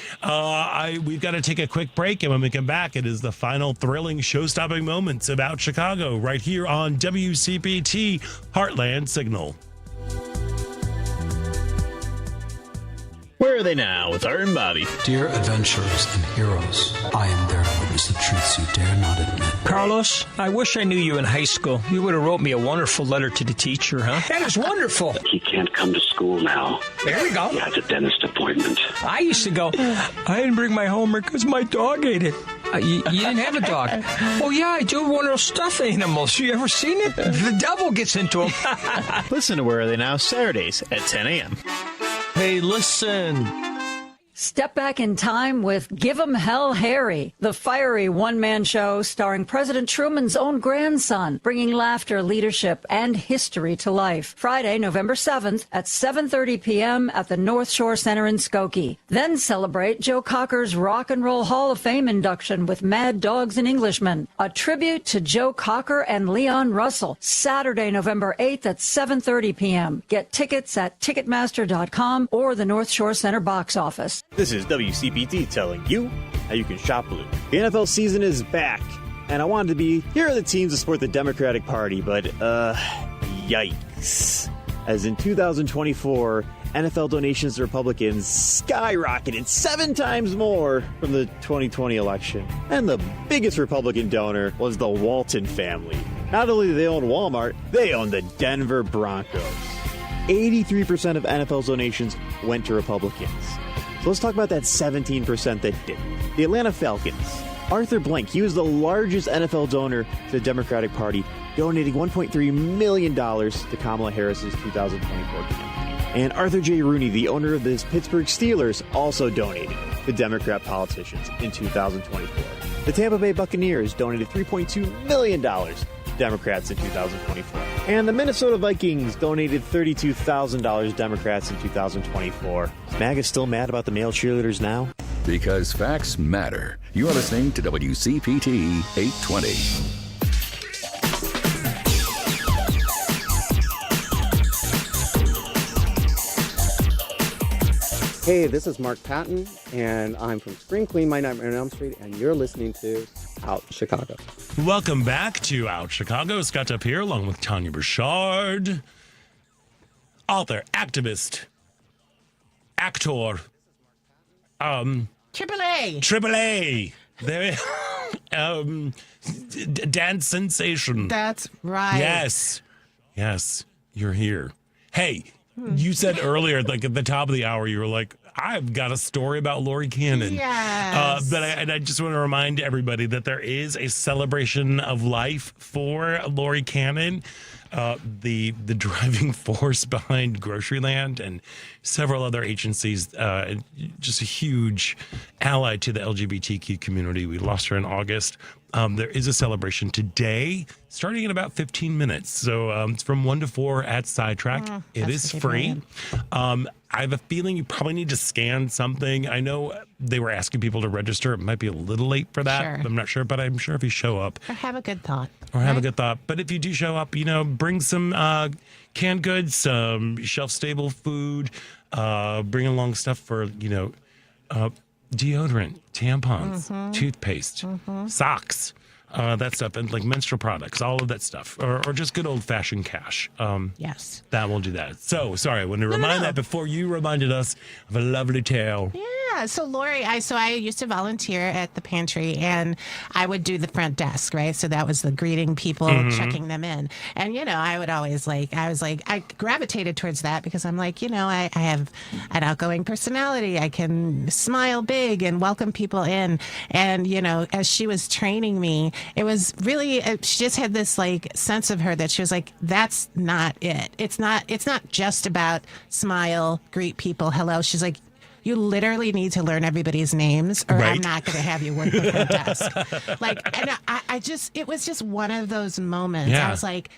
We've got to take a quick break, and when we come back, it is the final thrilling show-stopping moments about Chicago right here on WCPT Heartland Signal. Where are they now with Art and Bobby? Dear adventurers and heroes, I am there to witness the truths you dare not admit. Carlos, I wish I knew you in high school. You would have wrote me a wonderful letter to the teacher, huh? That is wonderful. He can't come to school now. There we go. He has a dentist appointment. I used to go, I didn't bring my homework because my dog ate it. You didn't have a dog? Oh, yeah, I do. One of those stuffed animals. You ever seen it? The devil gets into them. Listen to Where Are They Now Saturdays at 10 a.m. Hey, listen. Step back in time with Give 'em Hell Harry, the fiery one-man show starring President Truman's own grandson, bringing laughter, leadership, and history to life. Friday, November 7th at 7:30 p.m. at the North Shore Center in Skokie. Then celebrate Joe Cocker's Rock and Roll Hall of Fame induction with Mad Dogs and Englishmen. A tribute to Joe Cocker and Leon Russell. Saturday, November 8th at 7:30 p.m. Get tickets at Ticketmaster.com or the North Shore Center box office. This is WCPT telling you how you can shop blue. The NFL season is back, and I wanted to be here are the teams that support the Democratic Party, but yikes. As in 2024, NFL donations to Republicans skyrocketed 7 times more from the 2020 election. And the biggest Republican donor was the Walton family. Not only do they own Walmart, they own the Denver Broncos. 83% of NFL's donations went to Republicans. So let's talk about that 17% that didn't. The Atlanta Falcons. Arthur Blank, he was the largest NFL donor to the Democratic Party, donating $1.3 million to Kamala Harris's 2024 campaign. And Arthur J. Rooney, the owner of the Pittsburgh Steelers, also donated the Democrat politicians in 2024. The Tampa Bay Buccaneers donated $3.2 million to Democrats in 2024. And the Minnesota Vikings donated $32,000 to Democrats in 2024. Is MAGA still mad about the male cheerleaders now? Because facts matter. You're listening to WCPT 820. Hey, this is Mark Patton, and I'm from Spring Clean My Nightmare on Elm Street, and you're listening to Out Chicago. Welcome back to Out Chicago. Scott Duff here, along with Tania Richard, author, activist, actor, Triple A. There, dance sensation. That's right. Yes, you're here. Hey, you said earlier, like at the top of the hour, you were like, I've got a story about Lori Cannon. Yes. But I just want to remind everybody that there is a celebration of life for Lori Cannon, the driving force behind GroceryLand and several other agencies, just a huge ally to the LGBTQ community. We lost her in August. There is a celebration today, starting in about 15 minutes. So it's from 1 to 4 at Sidetrack. It is free. I have a feeling you probably need to scan something. I know they were asking people to register. It might be a little late for that. Sure. I'm not sure, but I'm sure if you show up. Or have a good thought. But if you do show up, bring some canned goods, some shelf-stable food, bring along stuff for, deodorant, tampons, toothpaste, socks, that stuff, and like menstrual products, all of that stuff, or just good old-fashioned cash. Yes. That will do that. So, sorry, I want to remind that before you reminded us of a lovely tale. Yeah, so Lori, I used to volunteer at the pantry, and I would do the front desk, right? So that was the greeting people, checking them in. And, I would always I gravitated towards that because I'm like, I have an outgoing personality. I can smile big and welcome people in. And, as she was training me, it was really, she just had this sense of her that she was like, that's not it. It's not just about smile, greet people, hello. She's like, you literally need to learn everybody's names or I'm not going to have you work the front desk. And it was just one of those moments. Yeah. I was like,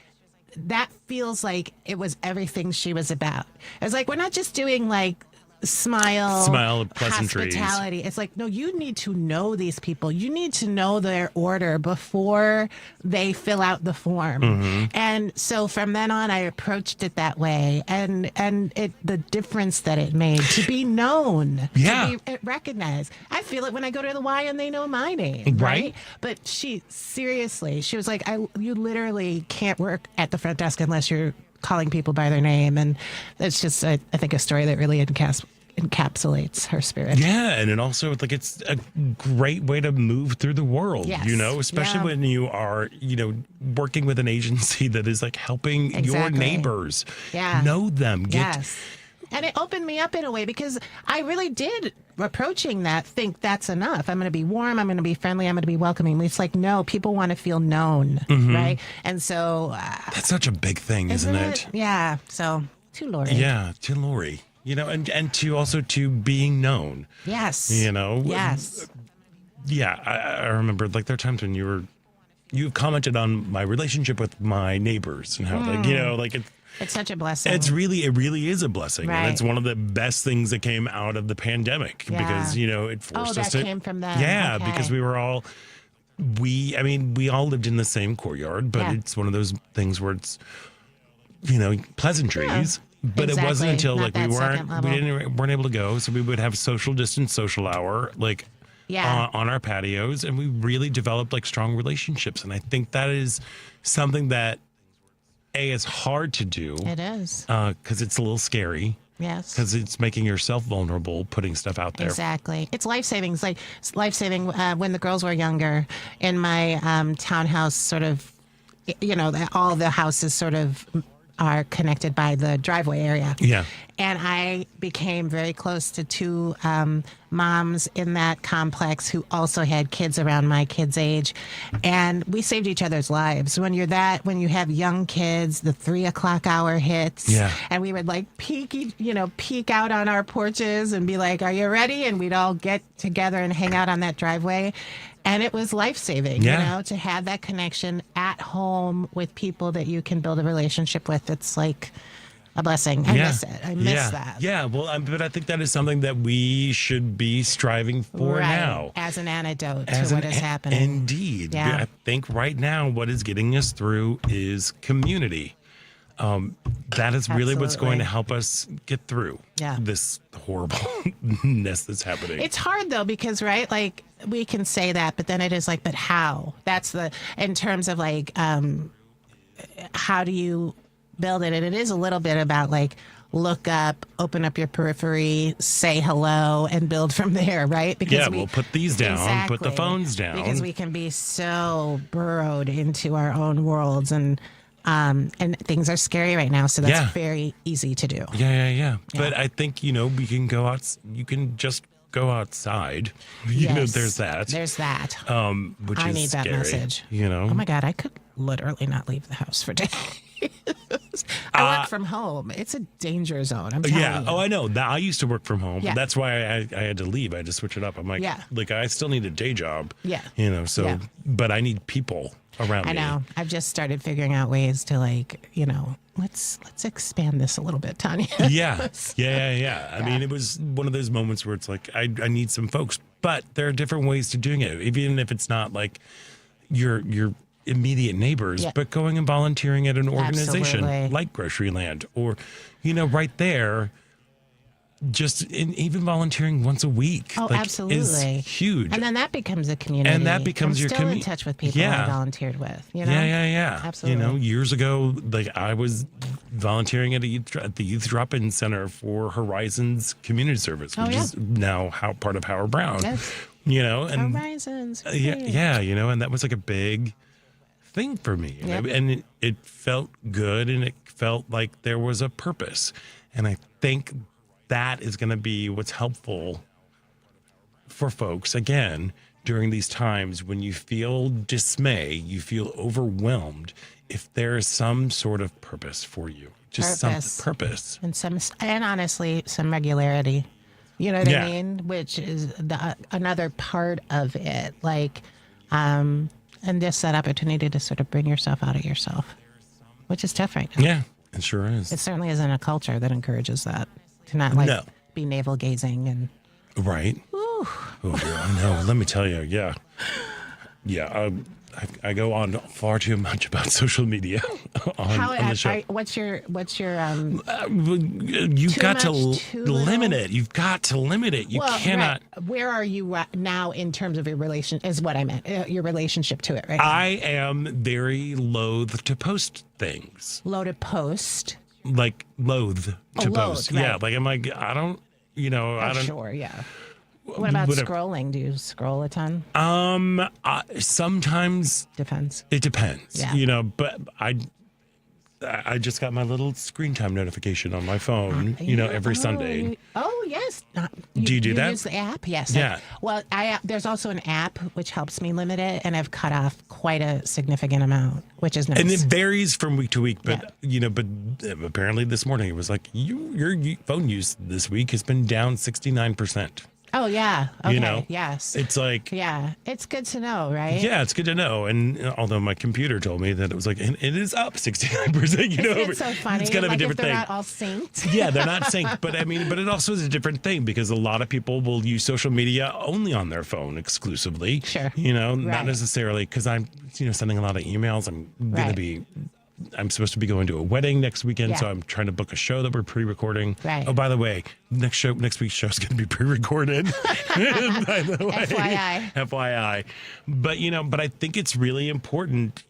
that feels like it was everything she was about. It was like, we're not just doing smile pleasantries, hospitality. It's like, no, you need to know these people. You need to know their order before they fill out the form. And so from then on, I approached it that way, and the difference that it made to be known, to be recognized. I feel it when I go to the Y and they know my name, right? But she was like, you literally can't work at the front desk unless you're calling people by their name. And it's just, I think, a story that really encapsulates her spirit. Yeah, and it also, it's a great way to move through the world, especially when you are, working with an agency that is helping your neighbors know them. And it opened me up in a way because I really did, approaching that, think that's enough. I'm going to be warm. I'm going to be friendly. I'm going to be welcoming. It's like, no, people want to feel known, right? And so... that's such a big thing, isn't it? Yeah. So, to Lori. Yeah, to Lori. And to also to being known. Yes. Yes. Yeah, I remember, there are times when you've commented on my relationship with my neighbors and how, it's such a blessing. It really is a blessing. Right. And it's one of the best things that came out of the pandemic because, it forced us to... that came from that. Yeah, okay. because we all lived in the same courtyard, but it's one of those things where it's, pleasantries. Yeah. But it wasn't until we weren't able to go. So we would have social distance, social hour, on our patios. And we really developed strong relationships. And I think that is something that is hard to do. It is. Because it's a little scary. Yes. Because it's making yourself vulnerable, putting stuff out there. Exactly. It's life-saving. It's life-saving when the girls were younger in my townhouse, sort of, all the houses sort of are connected by the driveway area. Yeah. And I became very close to two moms in that complex who also had kids around my kids' age. And we saved each other's lives. When you have young kids, the 3 o'clock hour hits. Yeah. And we would like peek out on our porches and be like, are you ready? And we'd all get together and hang out on that driveway. And it was life-saving, to have that connection at home with people that you can build a relationship with. It's like a blessing. I miss it. I miss that. Yeah, well, but I think that is something that we should be striving for now. As an antidote to what is happening. Indeed. Yeah. I think right now what is getting us through is community. That is really what's going to help us get through this horribleness that's happening. It's hard, though, because, like, we can say that, but then it is like, but how? That's in terms of, like, how do you build it? And it is a little bit about, like, look up, open up your periphery, say hello, and build from there, right? Because we'll put these down, put the phones down. Because we can be so burrowed into our own worlds, and things are scary right now, so that's very easy to do. Yeah. But I think, we can go out, you can just go outside. There's that. There's that. Which I is need that scary, message. Oh my God, I could literally not leave the house for days. I work from home. It's a danger zone. I'm telling you. Oh, I know. I used to work from home. Yeah. That's why I had to leave. I had to switch it up. I'm like, I still need a day job. Yeah. But I need people around me. I know. I've just started figuring out ways to let's expand this a little bit, Tania. Yeah. I mean, it was one of those moments where it's like, I need some folks, but there are different ways to doing it. Even if it's not like your immediate neighbors, but going and volunteering at an organization like GroceryLand, or, right there, even volunteering once a week. Oh, absolutely. Is huge. And then that becomes a community. And that becomes your community. community. In touch with people I volunteered with. Yeah. Absolutely. Years ago, I was volunteering at the Youth Drop-In Center for Horizons Community Service, which is now part of Howard Brown. Yes. And Horizons. and that was like a big thing for me. And it felt good, and it felt like there was a purpose. And I think that is going to be what's helpful for folks, again, during these times when you feel dismay, you feel overwhelmed, if there is some sort of purpose for you. Some purpose. And honestly, some regularity. You know what I mean? Which is another part of it. And just that opportunity to sort of bring yourself out of yourself, which is tough right now. Yeah, it sure is. It certainly isn't a culture that encourages that, to not be navel gazing and. Right. Ooh. Oh, yeah, I know. Let me tell you. Yeah. I go on far too much about social media on the show. What's your you've got to limit it. You've got to limit it. You cannot. Right. Where are you now in terms of your relation? Is what I meant. Your relationship to it, right? I am very loath to post things. Low to post. Like loath to post. Right. Yeah. Like I'm like I don't. I don't. Sure. Yeah. What about scrolling? Do you scroll a ton? Sometimes depends. It depends. Yeah. But I just got my little screen time notification on my phone. Every Sunday. Oh yes. Do you do that? Use the app? Yes. Yeah. There's also an app which helps me limit it, and I've cut off quite a significant amount, which is nice. And it varies from week to week, but but apparently this morning it was like your phone use this week has been down 69%. Oh, yeah. Okay. Yes. It's like... Yeah. It's good to know, right? Yeah, it's good to know. And although my computer told me that it was like, and it is up 69%, It's so funny. It's kind of a different thing. They're not all synced. Yeah, they're not synced. But it also is a different thing because a lot of people will use social media only on their phone exclusively. Sure. Not necessarily because I'm, sending a lot of emails. I'm supposed to be going to a wedding next weekend, so I'm trying to book a show that we're pre-recording. Right. Oh, by the way, next week's show is going to be pre-recorded. By the way, FYI. But I think it's really important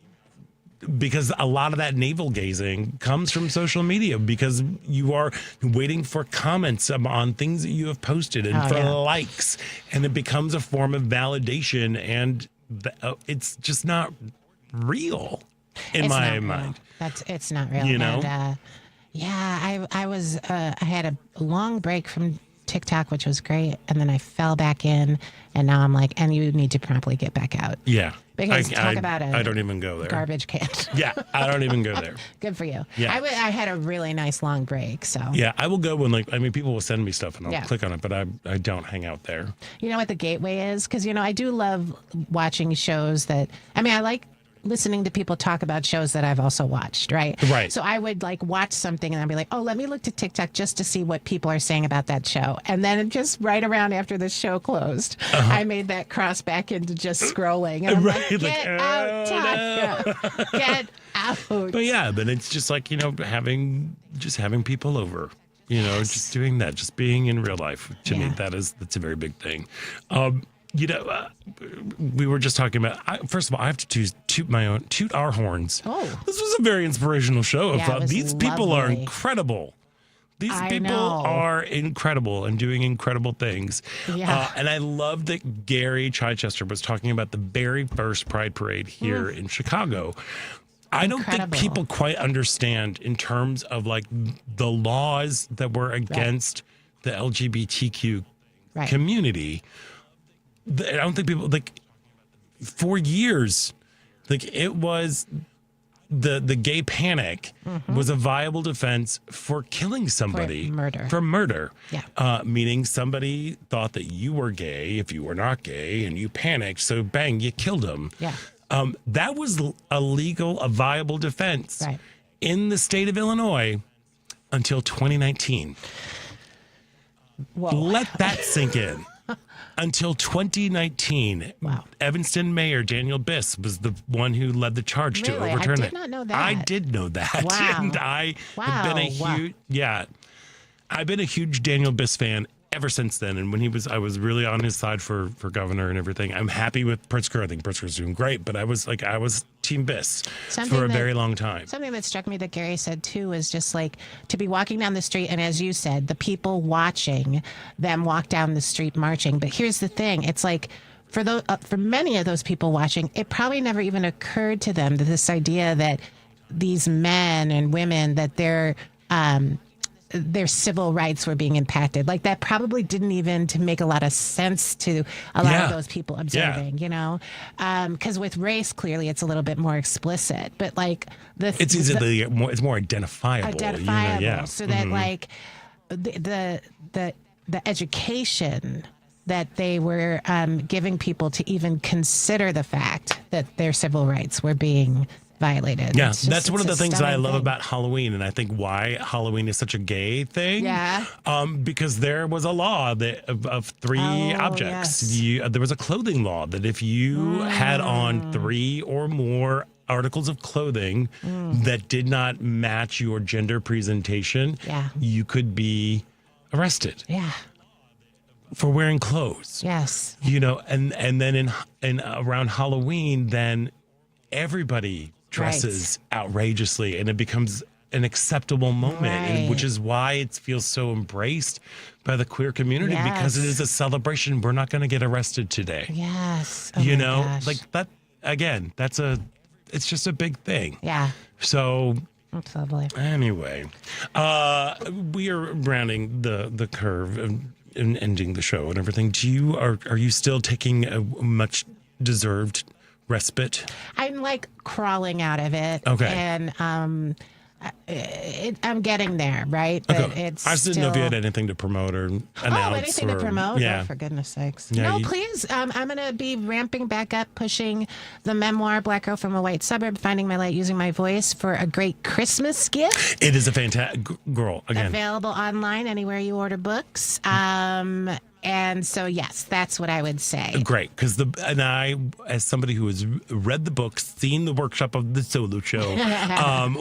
because a lot of that navel gazing comes from social media because you are waiting for comments on things that you have posted and likes, and it becomes a form of validation, and it's just not real. in It's my not mind. real. It's not real. You know? And, I had a long break from TikTok, which was great, and then I fell back in, and now I'm like, and you need to promptly get back out. Yeah. Because I I don't even go there. Garbage can. Yeah, I don't even go there. Good for you. Yeah. I had a really nice long break, so. Yeah, I will go when people will send me stuff and I'll Yeah. click on it, but I don't hang out there. You know what the gateway is? Because, I do love watching shows I like listening to people talk about shows that I've also watched, right? Right. So I would watch something and I'd be like, oh, let me look to TikTok just to see what people are saying about that show. And then just right around after the show closed, I made that cross back into just scrolling. And I'm like, get out, Tania. Get out. But it's just having people over. Just doing that, just being in real life. To me, that's a very big thing. We were just talking about. First of all, I have to toot our horns. Oh, this was a very inspirational show. These people are lovely. incredible. These I people know. are incredible and doing incredible things. Yeah. And I love that Gary Chichester was talking about the very first Pride Parade here in Chicago. I don't think people quite understand in terms of the laws that were against the LGBTQ community. I don't think people for years, it was the gay panic was a viable defense for killing somebody for murder. Yeah. Meaning somebody thought that you were gay if you were not gay and you panicked. So bang, you killed them. Yeah. That was a viable defense in the state of Illinois until 2019. Whoa. Let that sink in. Until 2019, Evanston Mayor Daniel Biss was the one who led the charge to overturn it. I did not know that. I did know that. Wow. And I have been I've been a huge Daniel Biss fan ever since then. And when I was really on his side for governor and everything. I'm happy with Pritzker. I think Pritzker's doing great, but I was Team Biss for a very long time. Something that struck me that Gary said too is just to be walking down the street, and as you said, the people watching them walk down the street marching. But here's the thing: it's for many of those people watching, it probably never even occurred to them that this idea that these men and women that their civil rights were being impacted. That probably didn't even to make a lot of sense to a lot of those people observing, because with race, clearly it's a little bit more explicit, but it's more identifiable. So that the education that they were giving people to even consider the fact that their civil rights were being violated. Yeah, that's one of the things that I love about Halloween, and I think why Halloween is such a gay thing. Yeah. Because there was a law of three objects. Yes. There was a clothing law that if you had on 3 or more articles of clothing that did not match your gender presentation, you could be arrested. Yeah. For wearing clothes. Yes. And then in around Halloween, then everybody dresses outrageously and it becomes an acceptable moment, which is why it feels so embraced by the queer community because it is a celebration. We're not going to get arrested today. Yes. Oh gosh. That again, it's just a big thing. Yeah. So that's lovely. Anyway, we are rounding the curve and ending the show and everything. Are you still taking a much deserved respite? I'm crawling out of it. Okay. And I'm getting there, right? But it's I just didn't know if you had anything to promote or announce. Anything to promote? Yeah. Oh, for goodness sakes. Yeah, Please. I'm going to be ramping back up, pushing the memoir, Black Girl from a White Suburb, Finding My Light Using My Voice, for a great Christmas gift. It is a fantastic girl. Again. Available online anywhere you order books. And so, yes, that's what I would say. Great, because I, as somebody who has read the book, seen the workshop of the solo show,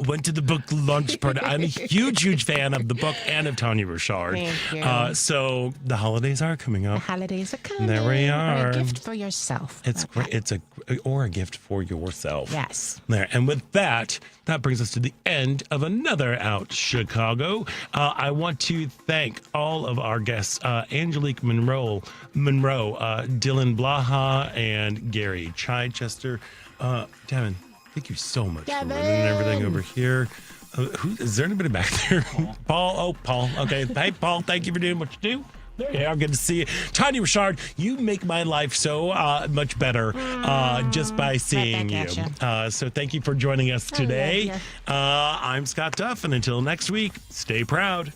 went to the book launch party. I'm a huge fan of the book and of Tania Richard. Thank you. So the holidays are coming up. The holidays are coming. There we are. Or a gift for yourself. It's great. It's a gift for yourself. Yes. There. And with that brings us to the end of another Out Chicago. I want to thank all of our guests, Angelique Munro, Dylan Blaha, and Gary Chichester. Devin, Thank you so much Kevin. for running everything over here. Is there anybody back there? Paul. Oh, Paul. Okay. Hey, Paul. Thank you for doing what you do. Yeah, good to see you. Tania Richard, you make my life so much better just by seeing you. So thank you for joining us today. I'm Scott Duff, and until next week, stay proud.